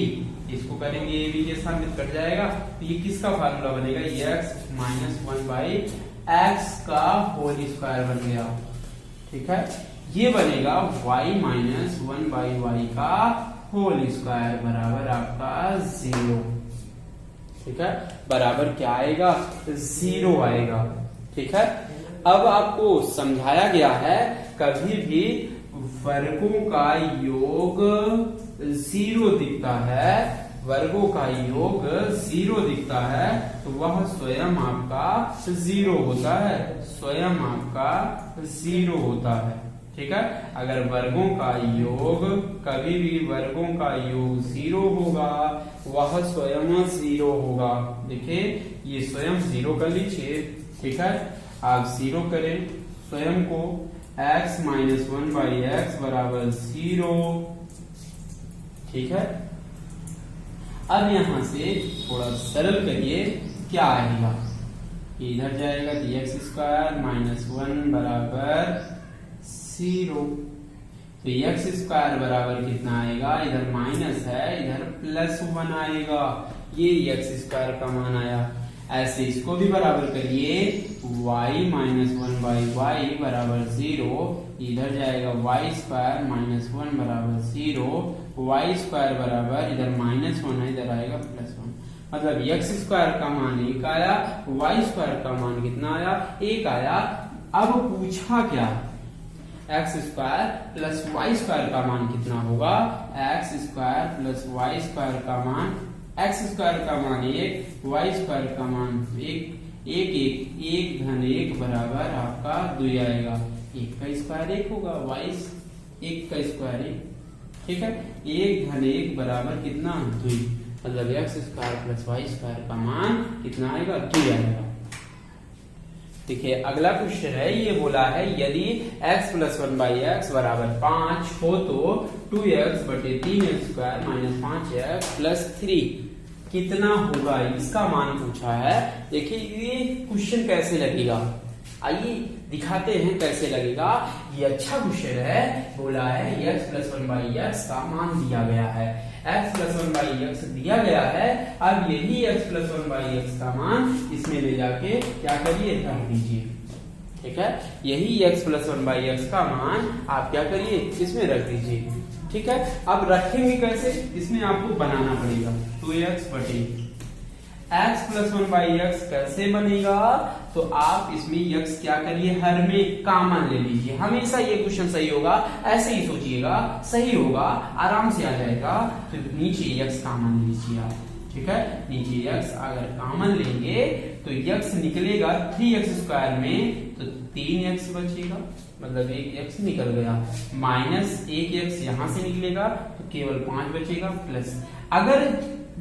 इसको करेंगे ab के स्थान पे कट जाएगा, तो ये किसका फार्मूला बनेगा, x - 1/x का होल स्क्वायर बन गया। ठीक है, ये बनेगा y माइनस 1/y का होल स्क्वायर बराबर आपका 0। ठीक है, बराबर क्या आएगा? 0 आएगा। ठीक है, अब आपको समझाया गया है कभी भी वर्गों का योग 0 दिखता है, वर्गों का योग 0 दिखता है तो वह स्वयं आपका 0 होता है, स्वयं आपका 0 होता है। ठीक है, अगर वर्गों का योग कभी भी वर्गों का योग 0 होगा वह स्वयं 0 होगा। देखिए ये स्वयं 0 कर लीजिए। ठीक है, आप 0 करें स्वयं को, x माइनस 1/x बराबर 0। ठीक है, अब यहां से थोड़ा सरल करिए, क्या आएगा? इधर जाएगा तो x स्क्वायर माइनस 1 बराबर 0। तो x स्क्वायर बराबर कितना आएगा? इधर माइनस है, इधर प्लस 1 आएगा। ये x स्क्वायर का मान आया। ऐसे इसको भी बराबर करिए, y माइनस 1/y बराबर 0। इधर जाएगा y स्क्वायर माइनस 1 बराबर 0। y स्क्वायर बराबर इधर माइनस 1 है, इधर आएगा प्लस 1। मतलब x स्क्वायर का मान 1 आया, y स्क्वायर का मान कितना आया? 1 आया। अब पूछा क्या? X square plus Y square का मान कितना होगा? X square plus Y square का मान, एक्स स्क्वायर का मान 1, वाई स्क्वायर का मान 1 धन 1 बराबर आपका 2 आएगा। 1 का स्क्वायर 1 होगा, वाई 1 का स्क्वायर 1। ठीक है, 1 धन 1 बराबर कितना? 2। मतलब X square plus Y square का मान कितना आएगा? 2 आएगा। देखिए अगला क्वेश्चन है, ये बोला है यदि x प्लस 1/x बराबर 5 हो तो 2x बटे 3x square minus 5x plus 3 कितना होगा? इसका मान पूछा है। देखिए ये क्वेश्चन कैसे लगेगा, आइए दिखाते हैं कैसे लगेगा। ये अच्छा क्वेश्चन है। बोला है x प्लस 1/x का मान दिया गया है, x प्लस 1/x दिया गया है। अब यही x प्लस 1/x का मान इसमें ले जाके क्या करिए? रख दीजिए। ठीक है, यही x प्लस 1/x का मान आप क्या करिए? इसमें रख दीजिए। ठीक है, अब रखेंगे कैसे? इसमें आपको बनाना पड़ेगा 2x बटे x प्लस 1/x कैसे बनेगा? तो आप इसमें x क्या करिए? हर में कॉमन ले लीजिए। हमेशा ये क्वेश्चन सही होगा, ऐसे ही सोचिएगा, सही होगा, आराम से आ जाएगा। तो नीचे x कॉमन लीजिए आप। ठीक है, नीचे x अगर कॉमन लेंगे तो x निकलेगा 3x स्क्वायर में, तो 3x बचेगा, मतलब 1x निकल गया। माइनस 1x यहां से निकलेगा तो केवल 5 बचेगा, प्लस अगर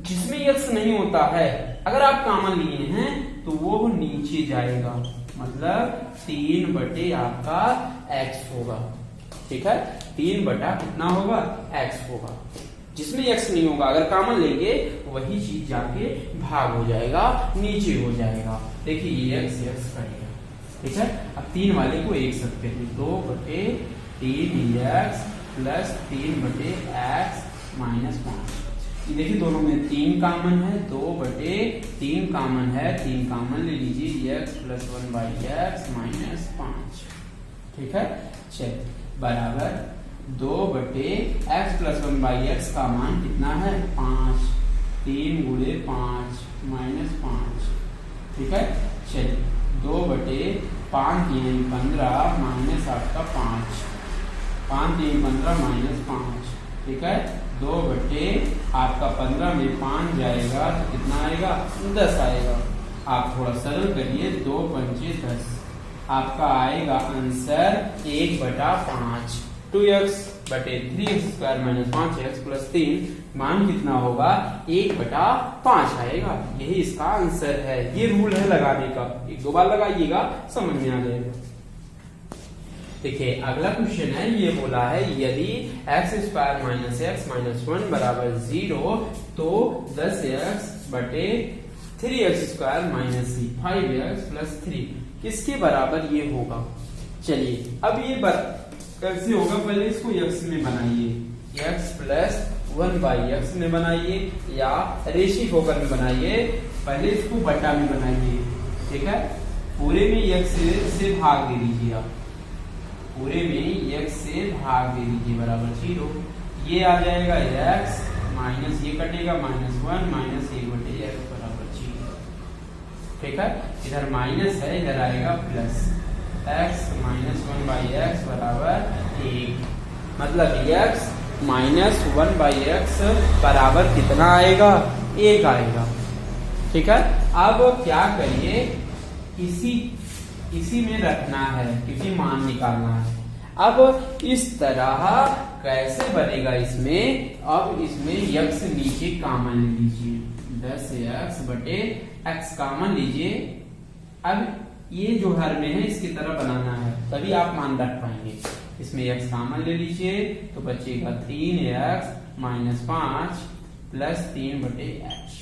जिसमें x नहीं होता है अगर आप कॉमन लिए हैं तो वो नीचे जाएगा, मतलब 3 बटे आपका x होगा। ठीक है, 3 बटा कितना होगा? x होगा। जिसमें x नहीं होगा अगर कॉमन लेंगे वही चीज जाके भाग हो जाएगा, नीचे हो जाएगा। देखिए ये x कटेगा। ठीक है, अब 3 वाले को 1 सकते हैं, 2 बटे 3x प्लस 3 बटे x माइनस 5। देखिए दोनों में 3 कॉमन है, 2 बटे 3 कॉमन है, 3 कॉमन ले लीजिए, x प्लस 1/x माइनस 5। ठीक है, चलिए बराबर 2 बटे x प्लस 1/x का मान कितना है? 5। 3 गुणे 5 माइनस 5। ठीक है, चलिए 2 बटे 5 3 15 माइनस आपका 5, 5 3 15 माइनस 5। ठीक है, 2 बटे आपका 15 में 5 जाएगा तो कितना आएगा? 10 आएगा। आप थोड़ा सरल करिए, 2 पंचे 10, आपका आएगा आंसर 1/5। 2x बटे 3x square minus 5x plus 3 मान कितना होगा? 1/5 आएगा। यही इसका आंसर है। ये रूल है लगाने का, 1-2 बार लगाइएगा, समझ में आ जाएगा। देखिए अगला क्वेश्चन है, ये बोला है यदि x square minus x minus 1 बराबर 0 तो 10x बटे 3x square minus 5x plus 3 किसके बराबर ये होगा? चलिए अब ये कैसे होगा? पहले इसको x में बनाइए, x प्लस 1/x में बनाइए या रेशिक होकर में बनाइए। पहले इसको बटा में बनाइए। ठीक है, पूरे में x से भाग दे दीजिए आप, पूरे में x से भाग दे दीजिए बराबर 0। ये आ जाएगा x माइनस ये कटेगा -1 माइनस 1/x बराबर 0। ठीक है, इधर माइनस है, इधर आएगा प्लस x -1/x बराबर 1। मतलब x -1/x बराबर कितना आएगा? 1 आएगा। ठीक है, अब क्या करिए, इसी में रखना है क्योंकि मान निकालना है। अब इस तरह कैसे बनेगा इसमें? अब इसमें x नीचे कॉमन ले लीजिए, 10x/x कॉमन लीजिए। अब ये जो हर में है इसकी तरह बनाना है, तभी आप मान रख पाएंगे। इसमें x कॉमन ले लीजिए तो बचेगा 3x - 5 + 3/h।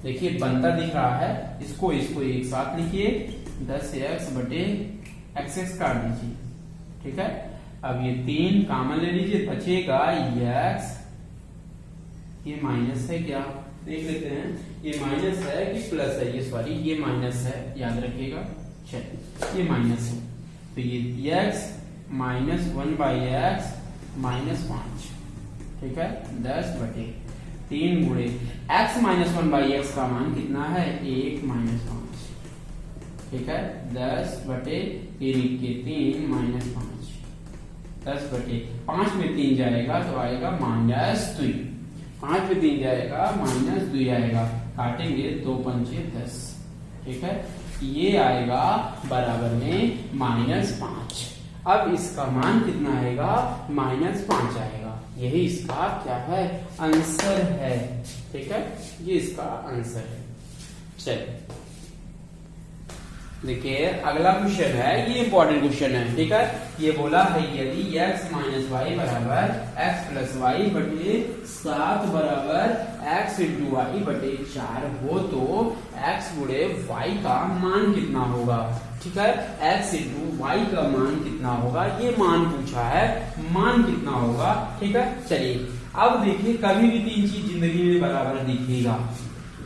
देखिए बनता दिख रहा है, इसको एक साथ लिखिए, 10x/x काट दीजिए। ठीक है, अब ये 3 कॉमन ले लीजिए, बचेगा x। ये माइनस है क्या, देख लेते हैं, ये माइनस है कि प्लस है? ये सॉरी, ये माइनस है, याद रखिएगा। चलिए, ये माइनस है तो ये x -1/x -5। ठीक है, 10/3 गुणे x -1/x का मान कितना है? 1 - 5। ठीक है, 10/3 -5 10/5 में 3 जाएगा तो आएगा -2। 5 में 3 जाएगा -2 आएगा, काटेंगे 2 × 5 = 10। ठीक है, ये आएगा बराबर में -5। अब इसका मान कितना आएगा? -5 आएगा। यही इसका क्या है? आंसर है। ठीक है, ये इसका आंसर है। चलिए देखिए अगला क्वेश्चन है, ये इंपॉर्टेंट क्वेश्चन है। ठीक है, ये बोला है यदि x - y बराबर x + y/7 बराबर x × y/4 हो तो x गुणे y का मान कितना होगा? ठीक है, x × y का मान कितना होगा? ये मान पूछा है, मान कितना होगा? ठीक है, चलिए अब देखिए, कभी भी 3 चीज जिंदगी में बराबर दिखेगा।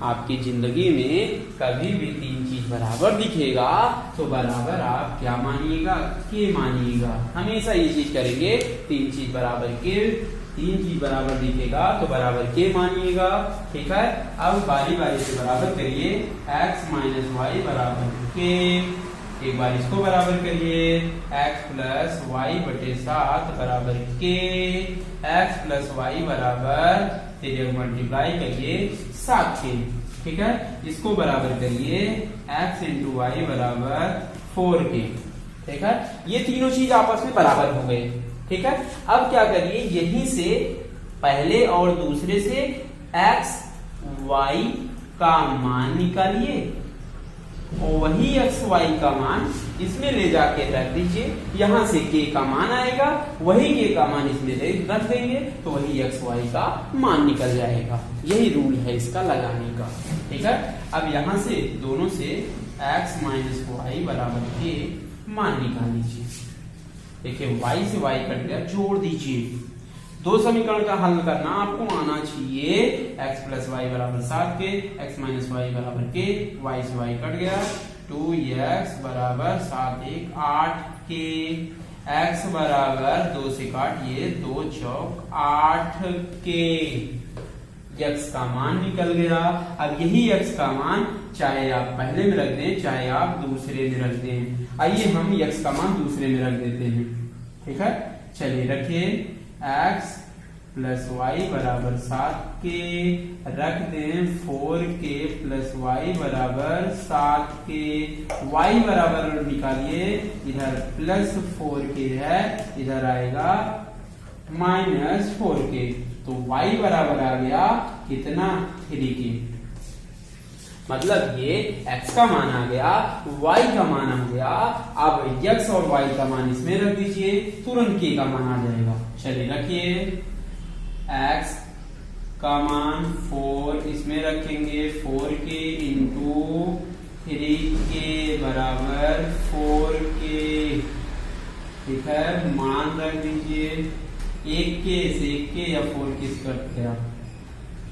आपकी जिंदगी में कभी भी 3 चीज बराबर दिखेगा तो बराबर आप क्या मानिएगा? के मानिएगा। हमेशा ये चीज करेंगे, 3 चीज बराबर के, 3 चीज बराबर दिखेगा तो बराबर के मानिएगा। ठीक है, अब बारी बारी से बराबर करिए, x - y बराबर के, एक बार इसको बराबर करिए, x + y/7 बराबर के, x + y बराबर, तेरे मल्टीप्लाई करिए 7 के। ठीक है, इसको बराबर करिए, x × y बराबर 4 के। ठीक है, ये तीनों चीज आपस में बराबर हो गए। ठीक है, अब क्या करिए, यहीं से पहले और दूसरे से x y का मान निकालिए और वही x y का मान इसमें ले जाके रख दीजिए। यहां से k का मान आएगा, वही k का मान इसमें रख देंगे तो वही x y का मान निकल जाएगा। यही रूल है इसका लगाने का। ठीक है, अब यहां से दोनों से x - y बराबर के मान निकाल लीजिए। देखिए y से y कट गया, जोड़ दीजिए। 2 समीकरण का हल करना आपको आना चाहिए। x + y बराबर 7 के, x - y बराबर के, y से y कट गया, 2x बराबर 7 × 1 = 8 के, x बराबर 2 से काटिए, 2 × 4 = 8 के। x का मान निकल गया। अब यही x का मान चाहे आप पहले में रख दें चाहे आप दूसरे में रख दें। आइए हम x का मान दूसरे में रख देते हैं। ठीक है, चलिए रखिए, x + y बराबर 7 के, रख दें 4k + y बराबर 7 के, y बराबर निकालिए, इधर +4k है, इधर आएगा -4k, तो y बराबर आ गया कितना? 3k। मतलब ये x का मान आ गया, y का मान आ गया। अब x और y का मान इसमें रख दीजिए, तुरंत k का मान आ जाएगा। चलिए रखिए, x का मान 4 इसमें रखेंगे, 4k × 3k बराबर 4k। ठीक है, मान रख दीजिए, 1k से 1k या 4k से कट गया,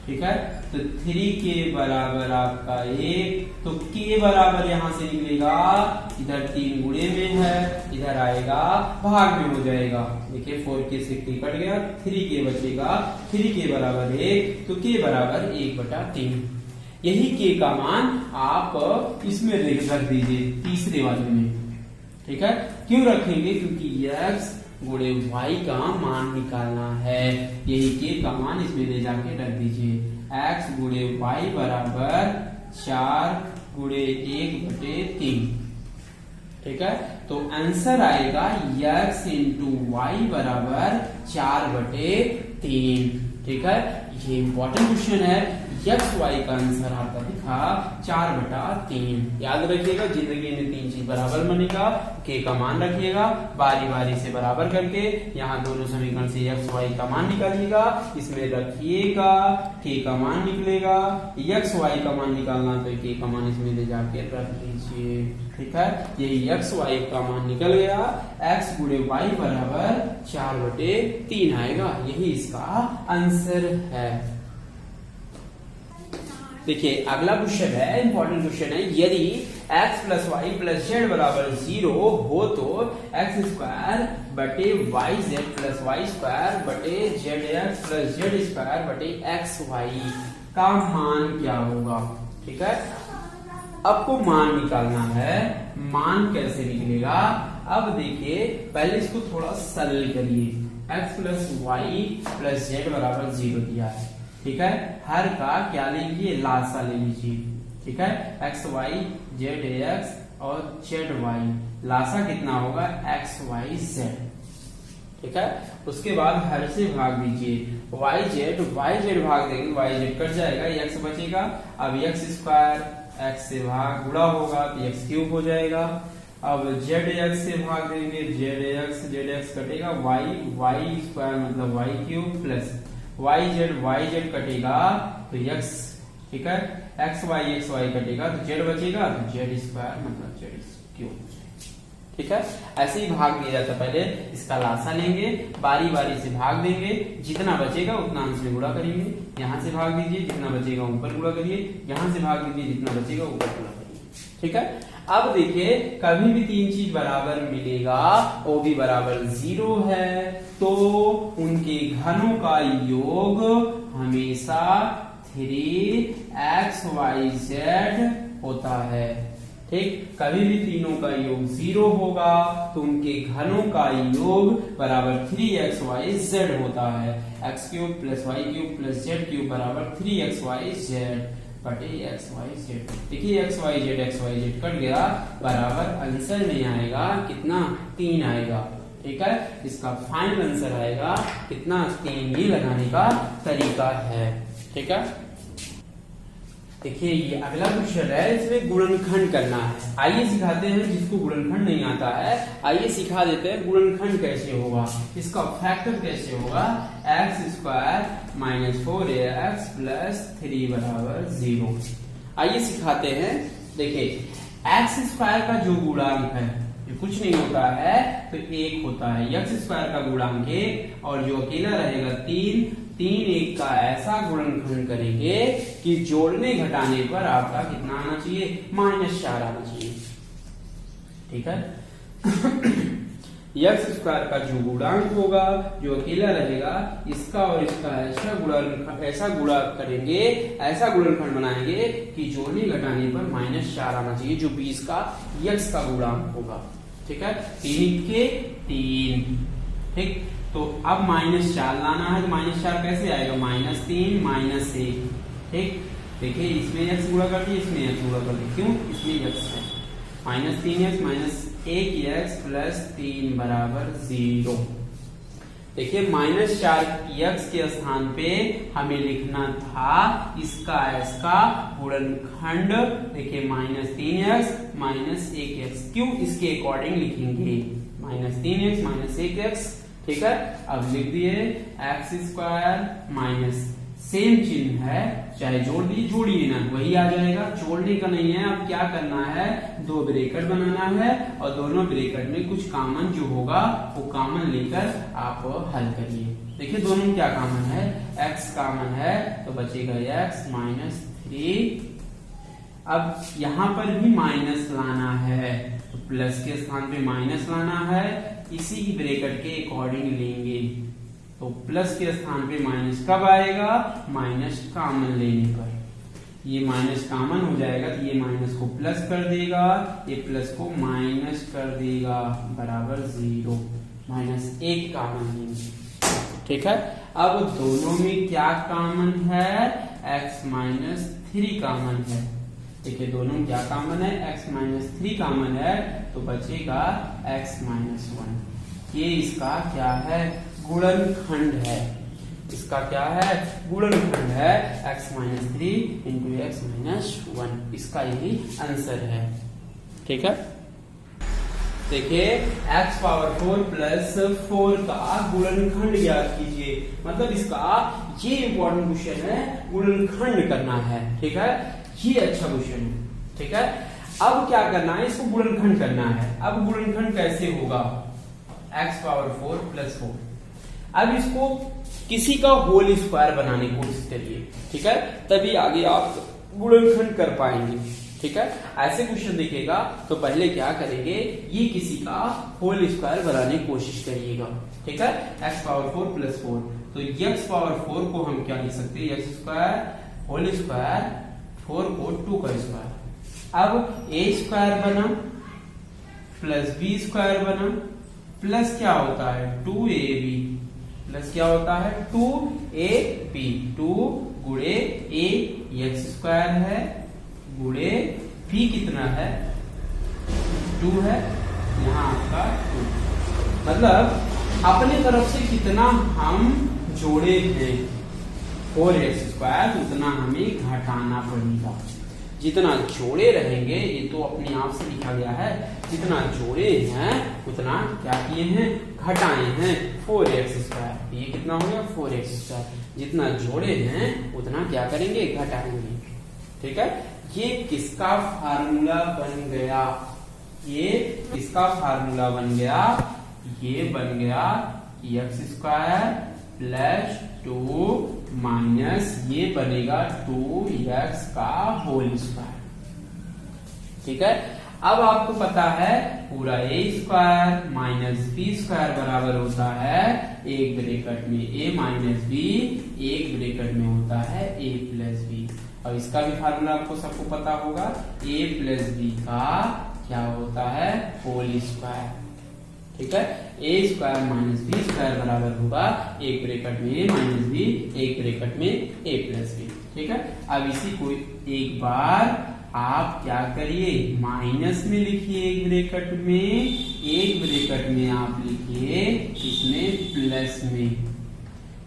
ठीक है। तो 3 के बराबर आपका 1, तो के बराबर यहां से निकलेगा, इधर 3 गुणे में है, इधर आएगा भाग में हो जाएगा। देखिए 4 के से के कट गया, 3 के बचेगा, 3 के बराबर 1, तो के बराबर 1/3। यही के का मान आप इसमें रख दीजिए तीसरे वाले में, ठीक है। क्यों रखेंगे? क्योंकि x गुणे y का मान निकालना है। यही के का मान इसमें ले जाके रख दीजिए। x गुणे y बराबर 4 गुणे 1/3, ठीक है। तो आंसर आएगा x इंटू वाई बराबर 4/3, ठीक है। ये इंपॉर्टेंट क्वेश्चन है। एक्स वाई का आंसर आपका दिखा 4/3। याद रखिएगा, जिंदगी में 3 चीज बराबर बनेगा। के का मान रखिएगा, बारी बारी से बराबर करके यहाँ दोनों समीकरण से एक्स वाई का मान निकालिएगा, इसमें रखिएगा, के का मान निकलेगा। एक्स वाई का मान निकालना तो के का मान इसमें ले जाके रख लीजिए, ठीक है। यही एक्स वाई का मान निकल गया, एक्स गुणे वाई बराबर 4/3 आएगा। यही इसका आंसर है। देखिए अगला क्वेश्चन है, इंपॉर्टेंट क्वेश्चन है। यदि x plus Y plus Z बराबर 0 हो तो x स्क्वायर बटे Y Z plus Y square बटे Z X plus Z square बटे एक्स वाई का मान क्या होगा, ठीक है। आपको मान निकालना है। मान कैसे निकलेगा? अब देखिए पहले इसको थोड़ा सरल करिए। x plus Y plus Z बराबर 0 दिया है, ठीक है। हर का क्या ले लीजिए? लासा ले लीजिए, ठीक है। एक्स वाई जेड एक्स और जेड वाई, लासा कितना होगा? एक्स वाई जेड, ठीक है। उसके बाद हर से भाग दीजिए, वाई जेड भाग देंगे, वाई जेड कट जाएगा, एक्स बचेगा। अब एक्स स्क्वायर एक्स से भाग गुणा होगा तो एक्स क्यूब हो जाएगा। अब जेड एक्स से भाग देंगे, जेड एक्स कटेगा, वाई स्क्वायर मतलब Y cube plus Y Z कटेगा तो एक्स, ठीक है। एक्स वाई कटेगा तो जेड बचेगा, तो जेड स्क्वायर मतलब जेड क्यूब, ठीक है। ऐसे ही भाग दिया जाता है। पहले इसका लासा लेंगे, बारी बारी से भाग देंगे, जितना बचेगा उतना अंश में गुणा करेंगे। यहाँ से भाग दीजिए, जितना बचेगा ऊपर गुणा करिए, यहाँ से भाग दीजिए, जितना बचेगा ऊपर गुणा करिए, ठीक है। अब देखिए कभी भी 3 चीज बराबर मिलेगा, वो भी बराबर 0 है, तो उनके घनों का योग हमेशा 3xyz होता है, ठीक। कभी भी तीनों का योग 0 होगा तो उनके घनों का योग बराबर 3xyz होता है। x cube plus Y cube plus Z cube बराबर 3xyz बटे xyz। देखिए xyz कट गया, बराबर आंसर में आएगा कितना? 3 आएगा, ठीक है। इसका फाइनल आंसर आएगा कितना? 3 ही लगाने का तरीका है, ठीक है। देखिए ये अगला क्वेश्चन है, इसमें गुणनखंड करना है। आइए सिखाते हैं, जिसको गुणनखंड नहीं आता है आइए सिखा देते हैं गुणनखंड कैसे होगा, इसका फैक्टर कैसे होगा। X square minus 4x plus 3 बराबर 0। आइए सिखाते हैं। देखिए एक्स स्क्वायर का जो गुणांक है ये कुछ नहीं होता है तो 1 होता है। एक्स स्क्वायर का गुणांक 1 और जो अकेला रहेगा 3 1 का ऐसा गुणनखंड करेंगे कि जोड़ने घटाने पर आपका कितना आना चाहिए? -4 आना चाहिए, ठीक है। एक्स स्क्वायर का जो गुणांक होगा, जो अकेला रहेगा, इसका और इसका ऐसा गुणा करेंगे, ऐसा गुणनखंड बनाएंगे कि जोड़ने घटाने पर -4 आना चाहिए, जो 20 का एक्स का गुणांक होगा, ठीक है। 3 के 3, ठीक। तो अब -4 लाना है, तो -4 कैसे आएगा? -3 -1, ठीक। देखिए इसमें x गुणा कर दिए, इसमें x गुणा कर दिए, क्यों? इसमें x है। -3x -1x प्लस 3 बराबर 0। देखिए -4x के स्थान पे हमें लिखना था इसका इसका गुणनखंड। देखिए -3x -1x, क्यों? इसके अकॉर्डिंग लिखेंगे, -3x -1x, ठीक है। अब लिख दिए एक्स स्क्वायर माइनस, सेम चिन्ह है, चाहे जोड़ दीजिए, जोड़िए ना, वही आ जाएगा। जोड़ने का नहीं है, अब क्या करना है? 2 ब्रैकेट बनाना है और दोनों ब्रैकेट में कुछ कॉमन जो होगा वो कॉमन लेकर आप हल करिए। देखिए दोनों में क्या कॉमन है, x कॉमन है तो बचेगा x माइनस 3। अब यहाँ पर भी माइनस लाना है तो प्लस के स्थान पे माइनस लाना है, इसी की ब्रैकेट के अकॉर्डिंग लेंगे तो प्लस के स्थान पे माइनस कब आएगा, माइनस कॉमन लेने पर। ये माइनस कॉमन हो जाएगा तो ये माइनस को प्लस कर देगा, ये प्लस को माइनस कर देगा, बराबर 0, -1 कॉमन लेंगे। ठीक है, अब दोनों में क्या कॉमन है, x माइनस 3 कॉमन है। देखिए दोनों में क्या कॉमन है, x माइनस 3 कॉमन है तो बचेगा x माइनस 1। ये इसका क्या है, गुणनखंड है। इसका क्या है, गुणनखंड है, x minus 3 into x minus 1। इसका यही आंसर है। ठीक है, देखिए x पावर 4 प्लस 4 का गुणनखंड ज्ञात कीजिए। मतलब इसका ये इंपॉर्टेंट क्वेश्चन है, गुणनखंड करना है। ठीक है, ये अच्छा क्वेश्चन है। ठीक है, अब क्या करना है, इसको गुणनखंड करना है। अब गुणनखंड कैसे होगा, x पावर 4 प्लस 4। अब इसको किसी का होल स्क्वायर बनाने की कोशिश करिए। ठीक है, तभी आगे आप गुणनखंड कर पाएंगे। ठीक है, ऐसे क्वेश्चन दिखेगा तो पहले क्या करेंगे, ये किसी का होल स्क्वायर बनाने की कोशिश करिएगा। ठीक है, x पावर 4 प्लस 4 तो x पावर 4 को हम क्या लिख सकते हैं, x स्क्वायर होल स्क्वायर, 4 को 2 का स्क्वायर। अब a स्क्वायर बना प्लस b स्क्वायर बना, प्लस क्या होता है 2ab, प्लस क्या होता है 2ab, 2 गुणे a x स्क्वायर है गुणे b कितना है 2 है, यहाँ आपका 2। मतलब अपने तरफ से कितना हम जोड़े हैं 4x स्क्वायर, उतना हमें घटाना पड़ेगा। जितना जोड़े रहेंगे, ये तो अपने आप से लिखा गया है, जितना जोड़े हैं उतना क्या किए हैं, घटाए हैं 4x स्क्वायर। ये कितना हो गया 4x स्क्वायर, जितना जोड़े हैं उतना क्या करेंगे, घटाएंगे। ठीक है, ये किसका फार्मूला बन गया, ये किसका फार्मूला बन गया, ये बन गया x स्क्वायर प्लस 2 माइनस ये बनेगा 2x का होल स्क्वायर। ठीक है, अब आपको पता है पूरा a square minus b square बराबर होता है एक ब्रैकेट में a माइनस b, एक ब्रैकेट में होता है a प्लस b। और इसका भी फार्मूला आपको सबको पता होगा, a प्लस b का क्या होता है, होल स्क्वायर। ठीक है, a square minus b square बराबर होगा एक ब्रैकेट में a माइनस b, एक ब्रैकेट में a प्लस b। ठीक है, अब इसी को एक बार आप क्या करिए, माइनस में लिखिए एक ब्रैकेट में, एक ब्रैकेट में आप लिखिए इसमें प्लस में,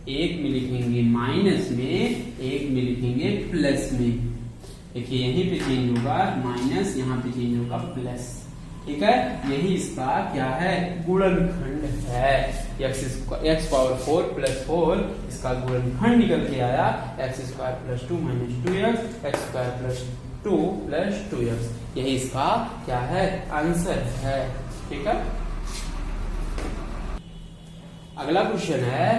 एक में लिखेंगे माइनस में, एक में लिखेंगे प्लस में। देखिए यहीं पे चेंज होगा माइनस, यहाँ पे चेंज होगा प्लस। ठीक है, यही इसका क्या है, गुणनखंड है। x पावर 4 प्लस 4 इसका गुणनखंड निकल के आया x square plus 2 minus 2x, x square plus 2 plus 2x। यही इसका क्या है, आंसर है। ठीक है, अगला क्वेश्चन है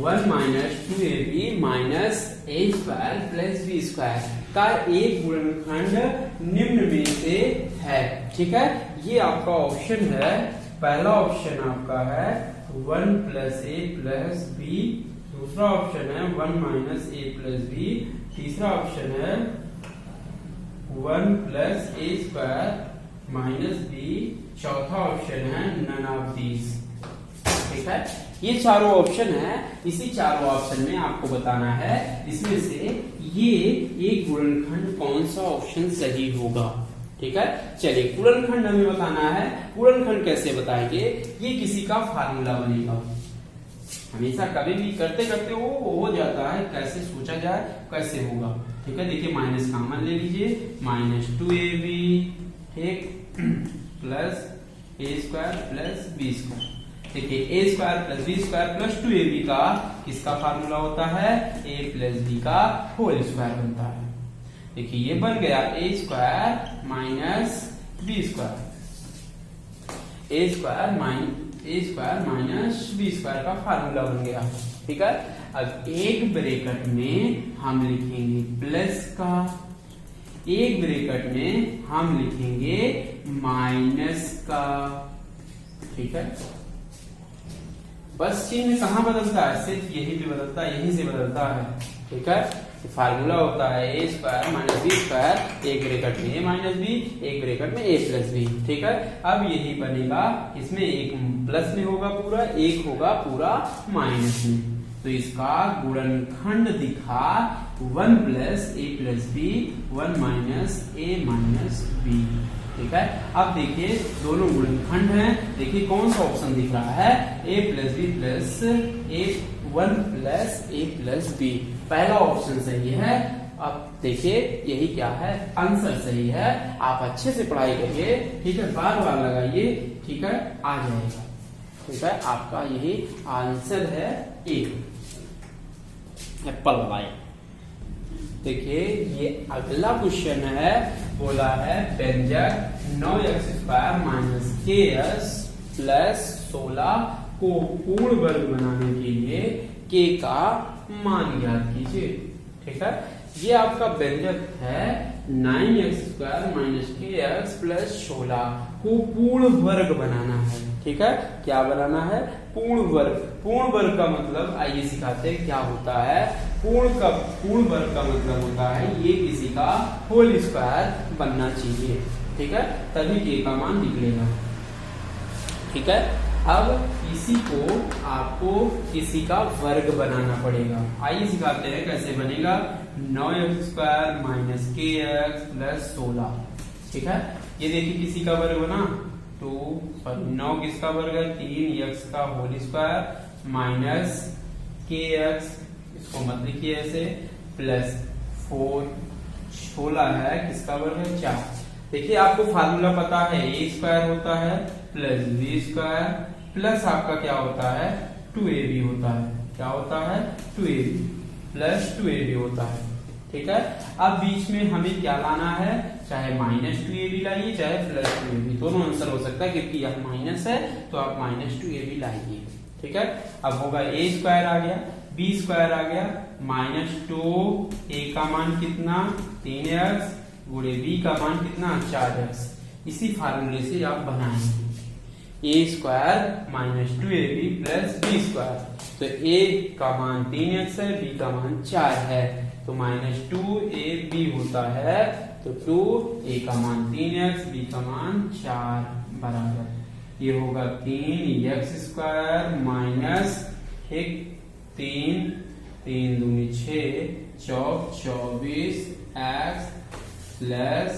1 minus 2ab minus a square plus b square का एक गुणनखंड निम्न में से है। ठीक है, ये आपका ऑप्शन है, पहला ऑप्शन आपका है 1 प्लस a प्लस b, दूसरा ऑप्शन है 1 माइनस a प्लस b, तीसरा ऑप्शन है 1 plus a square minus b, चौथा ऑप्शन है नन ऑफ दीज। ठीक है, ये चारों ऑप्शन है, इसी चारों ऑप्शन में आपको बताना है इसमें से ये एक गुणनखंड कौन सा ऑप्शन सही होगा। ठीक है, चलिए गुणनखंड हमें बताना है। गुणनखंड कैसे बताएंगे, ये किसी का फार्मूला बनेगा। हमेशा कभी भी करते करते वो हो जाता है, कैसे सोचा जाए कैसे होगा। ठीक है, देखिए माइनस कॉमन ले लीजिए, माइनस 2ab ठीक plus a square plus b square. देखिए a square plus b square plus 2ab का किसका फार्मूला होता है, a प्लस b का होल स्क्वायर बनता है। देखिए ये बन गया a square minus b square, a square minus b square का फार्मूला बन गया। ठीक है। अब एक ब्रैकेट में हम लिखेंगे प्लस का, एक ब्रैकेट में हम लिखेंगे माइनस का, ठीक है। बस चिन्ह कहाँ बदलता है, सिर्फ यही पे बदलता है, यहीं से बदलता है, ठीक है। फार्मूला होता है ए स्क्वायर माइनस बी स्क्वायर, एक ब्रैकेट में ए माइनस बी, एक ब्रैकेट में ए प्लस बी, ठीक है। अब यही बनेगा, इसमें एक प्लस में होगा पूरा, एक होगा पूरा माइनस में, तो इसका गुणनखंड दिखा 1 प्लस ए प्लस बी, 1 माइनस ए माइनस बी, ठीक है। अब देखिए दोनों गुणनखंड हैं, देखिए कौन सा ऑप्शन दिख रहा है, ए प्लस बी प्लस ए, 1 प्लस ए प्लस बी, पहला ऑप्शन सही है। अब देखिए यही क्या है, आंसर सही है। आप अच्छे से पढ़ाई करिए, ठीक है, बार बार लगाइए, ठीक है, आ जाएगा, ठीक है। आपका यही आंसर है ए, एप्पल वाई। देखिए ये अगला क्वेश्चन है, बोला है व्यंजक 9x² माइनस KS प्लस 16 को पूर्ण वर्ग बनाने के लिए k का मान ज्ञात कीजिए, ठीक है। ये आपका व्यंजक है 9x² माइनस KX प्लस 16 को पूर्ण वर्ग बनाना है, ठीक है। क्या बनाना है, पूर्ण वर्ग। पूर्ण वर्ग का मतलब आइए सिखाते हैं क्या होता है। पूर्ण वर्ग का मतलब होता है ये किसी का होल स्क्वायर बनना चाहिए, ठीक है, तभी k का मान निकलेगा, ठीक है। अब इसी को आपको किसी का वर्ग बनाना पड़ेगा। आइए सिखाते हैं कैसे बनेगा। 9x² माइनस KX प्लस 16, ठीक है। ये देखिए किसी का वर्ग बना, तो 9 किसका वर्ग है, 3x का होल स्क्वायर माइनस KX, इसको मत लिखिए ऐसे, प्लस 4, 16 है किसका वर्ग है, 4। देखिए आपको फार्मूला पता है, ए स्क्वायर होता है प्लस बी स्क्वायर प्लस आपका क्या होता है 2ab होता है, क्या होता है 2ab प्लस 2ab होता है, ठीक है। अब बीच में हमें क्या लाना है, चाहे माइनस 2ab लाइए चाहे प्लस 2ab, दोनों आंसर हो सकता है, क्योंकि यह माइनस है तो आप माइनस 2ab लाइए, ठीक है। अब होगा ए स्क्वायर आ गया, बी स्क्वायर आ गया, माइनस 2 ए का मान कितना 3x गुणे बी का मान कितना 4x। इसी फार्मूले से आप बनाएंगे A square minus 2ab plus B square, तो ए का मान 3x है, बी का मान 4 है, तो माइनस 2ab होता है, तो 2a का मान 3x, बी का मान 4 बराबर ये होगा 3x² माइनस 3 दूनी 6 चौक 24x प्लस,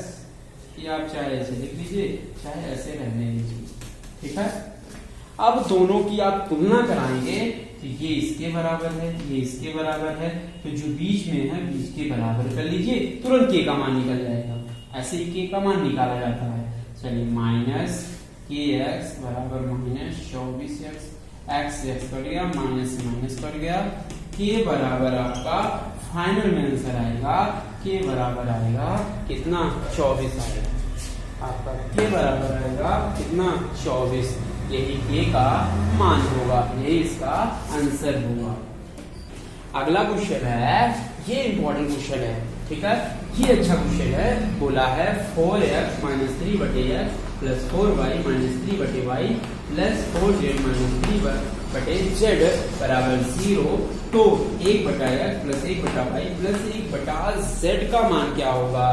ये आप चाहे ऐसे लिख लीजिए चाहे ऐसे रहने दीजिए, ठीक है। अब दोनों की आप तुलना कराएंगे, तो ये इसके बराबर है, ये इसके बराबर है, तो जो बीच में है बीच के बराबर कर लीजिए, तुरंत k का मान निकल जाएगा। ऐसे ही k का मान निकाला जाता है। चलिए माइनस kx बराबर माइनस 24x, x कट गया, माइनस से माइनस कट गया, k बराबर आपका फाइनल में आंसर आएगा, k बराबर आएगा कितना 24 आएगा आपका, k बराबर आएगा कितना 24, यही k का मान होगा, यही इसका आंसर होगा। अगला क्वेश्चन है, ये इंपॉर्टेंट क्वेश्चन है, ठीक है, ये अच्छा क्वेश्चन है। बोला है 4x minus 3/x plus 4y minus 3/y plus 4z minus 3/z बराबर 0, तो 1/x plus 1/y plus 1/z का मान क्या होगा,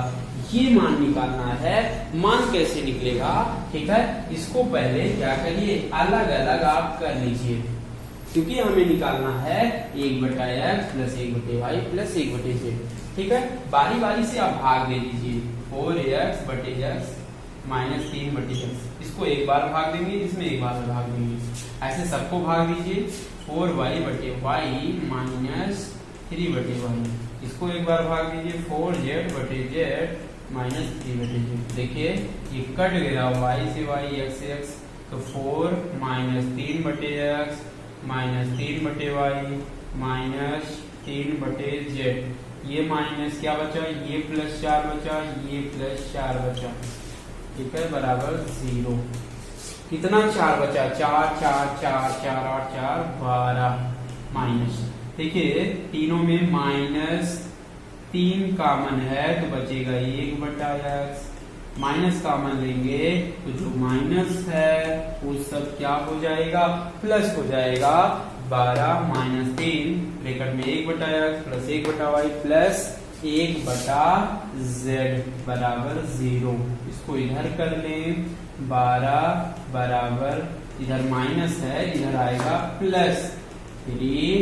ये मान निकालना है। मान कैसे निकलेगा, ठीक है, इसको पहले क्या करिए, अलग अलग आप कर लीजिए, क्योंकि हमें निकालना है 1/x plus 1/y plus 1/z, ठीक है। बारी बारी से आप भाग दे दीजिए, 4x/x माइनस 3/x, इसको एक बार भाग देंगे, इसमें एक बार भाग देंगे, ऐसे सबको भाग दीजिए। 4y/y माइनस 3/y, इसको एक बार भाग दीजिए। 4z/z माइनस 3/z, देखिए ये कट गया, y से y, x से x, तो 4 minus 3/x minus 3/y minus 3/z, ये माइनस क्या बचा, ये प्लस 4 बचा, ये प्लस 4 बचा, ठीक है, बराबर 0। कितना 4 बचा, 4 4 4 4 8 4 12, माइनस। देखिए तीनों में -3 कॉमन है तो बचेगा 1/x, माइनस कॉमन लेंगे तो जो माइनस है वो सब क्या हो जाएगा, प्लस हो जाएगा। 12 - 3 ब्रैकेट में 1/x plus 1/y plus 1/z बराबर 0। इसको इधर कर लें, 12 बराबर, इधर माइनस है इधर आएगा प्लस 3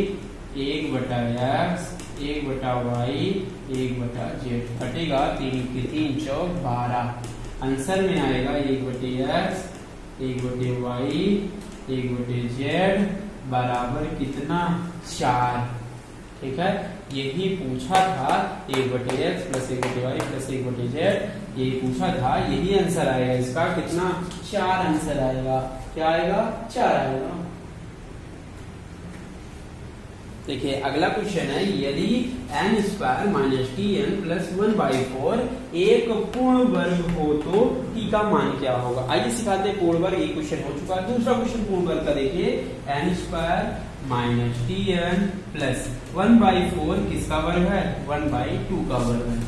1/x 1/y 1/z कटेगा, 3 के 3 चौक 12। आंसर में आएगा 1/x 1/y 1/z बराबर कितना, 4। ठीक है, यही पूछा था 1/x plus 1/y plus 1/z, यही पूछा था, यही आंसर आएगा इसका कितना, 4 आंसर आएगा। क्या आएगा, 4 आएगा। देखिए अगला क्वेश्चन है, यदि n² - tn + 1/4 एक पूर्ण वर्ग हो तो t का मान क्या होगा। आइए सिखाते हैं पूर्ण वर्ग। एक क्वेश्चन हो चुका है, दूसरा क्वेश्चन पूर्ण वर्ग का देखिए, n² - tn + 1/4 किसका वर्ग है, 1/2 का वर्ग है।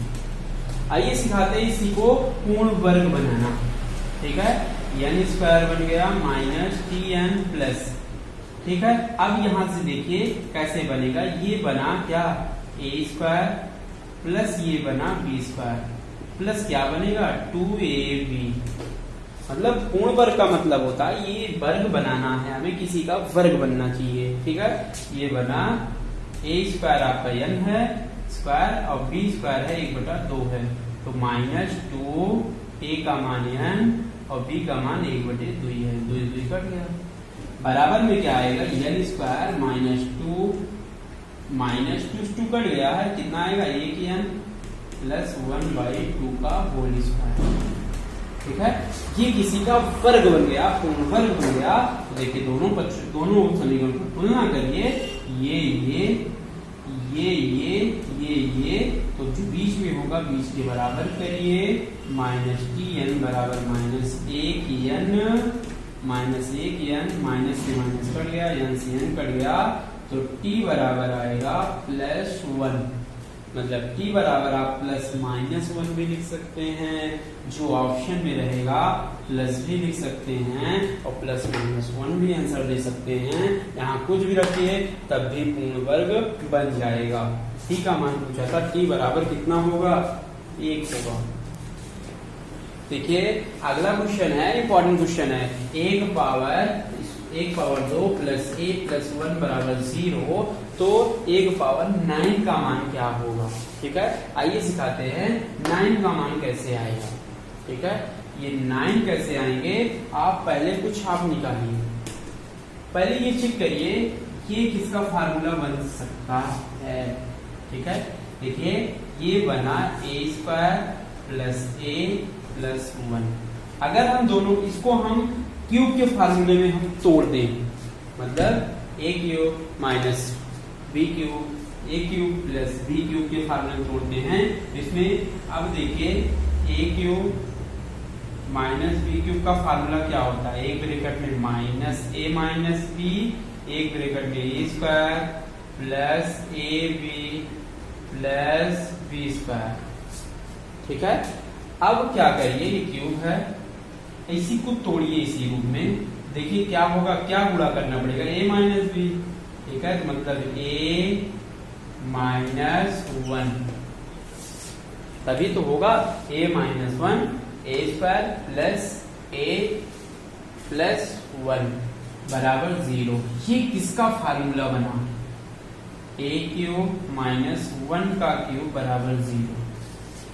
आइए सिखाते हैं इसी को पूर्ण वर्ग बनाना। ठीक है, n² बन गया -tn प्लस, ठीक है। अब यहां से देखिए कैसे बनेगा, ये बना क्या, a² प्लस ये बना b² प्लस क्या बनेगा, 2ab। मतलब पूर्ण वर्ग का मतलब होता है ये वर्ग बनाना है, हमें किसी का वर्ग बनना चाहिए। ठीक है, ये बना a² आपका n है स्क्वायर और b² है 1/2 है, तो -2 a का मान n और b का मान 1/2 है, 2 कट गया। बराबर में क्या आएगा, n² -2 कट गया है, कितना आएगा, 1n प्लस 1/2 का होल स्क्वायर। ठीक है, ये किसी का वर्ग बन गया, पूर्ण वर्ग बन गया। तो देखिए दोनों समीकरण को तुलना करिए, ये तो जो बीच में होगा बीच के बराबर करिए, -tn बराबर -1n माइनस से माइनस कट गया, n से n कट गया, तो t बराबर आएगा +1। मतलब t बराबर आप +-1 भी लिख सकते हैं, जो ऑप्शन में रहेगा प्लस भी लिख सकते हैं और +-1 भी आंसर दे सकते हैं। यहाँ कुछ भी रखिए तब भी पूर्ण वर्ग बन जाएगा। t का मान पूछा था, t बराबर कितना होगा, 1 होगा। देखिए अगला क्वेश्चन है, इंपॉर्टेंट क्वेश्चन है, 1/2 प्लस a प्लस 1 बराबर 0, तो 1/9 का मान क्या होगा। ठीक है, आइए सिखाते हैं 9 का मान कैसे आएगा। ठीक है, ये 9 कैसे आएंगे, आप पहले कुछ आप निकालिए, पहले ये चेक करिए ये किसका फार्मूला बन सकता है। ठीक है, देखिए ये बना a² प्लस a प्लस 1। अगर हम दोनों इसको हम क्यूब के फार्मूले में हम तोड़ दें, मतलब a³ minus b³ a³ plus b³ के फार्मूले में तोड़ते हैं, इसमें अब देखिए a³ माइनस b³ का फार्मूला क्या होता है, एक ब्रैकेट में -a माइनस b, एक ब्रैकेट में a² plus ab plus b²। ठीक है, अब क्या करिए, ये क्यूब है, इसी को तोड़िए इसी रूप में, देखिए क्या होगा, क्या गुणा करना पड़ेगा, a माइनस बी। ठीक है, तो मतलब a माइनस 1, तभी तो होगा a minus 1 a² plus a plus 1 बराबर 0। ये किसका फार्मूला बना, a³ माइनस 1 का क्यूब बराबर 0।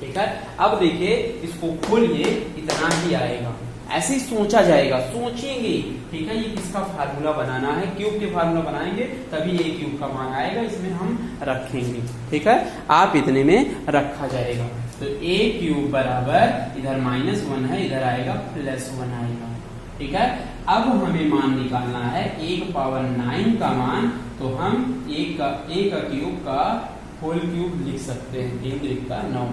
ठीक है, अब देखिए इसको खोलिए, इतना ही आएगा, ऐसे ही सोचा जाएगा, सोचेंगे। ठीक है, ये किसका फार्मूला बनाना है, क्यूब के फार्मूला बनाएंगे तभी a³ का मान आएगा, इसमें हम रखेंगे। ठीक है, आप इतने में रखा जाएगा, तो a³ बराबर इधर -1 है, इधर आएगा +1 आएगा। ठीक है, अब हमें मान निकालना है 1/9 का मान, तो हम a का क्यूब का होल क्यूब लिख सकते हैं, 3 का 9।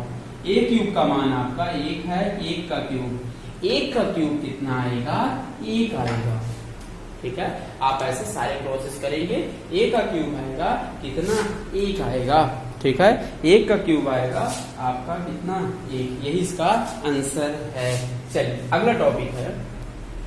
a³ का मान आपका 1 है, 1 का क्यूब कितना आएगा, 1 आएगा। ठीक है, आप ऐसे सारे प्रोसेस करेंगे। ए का क्यूब आएगा कितना, 1 आएगा। ठीक है, 1 का क्यूब आएगा आपका कितना, 1। यही इसका आंसर है। चलिए अगला टॉपिक है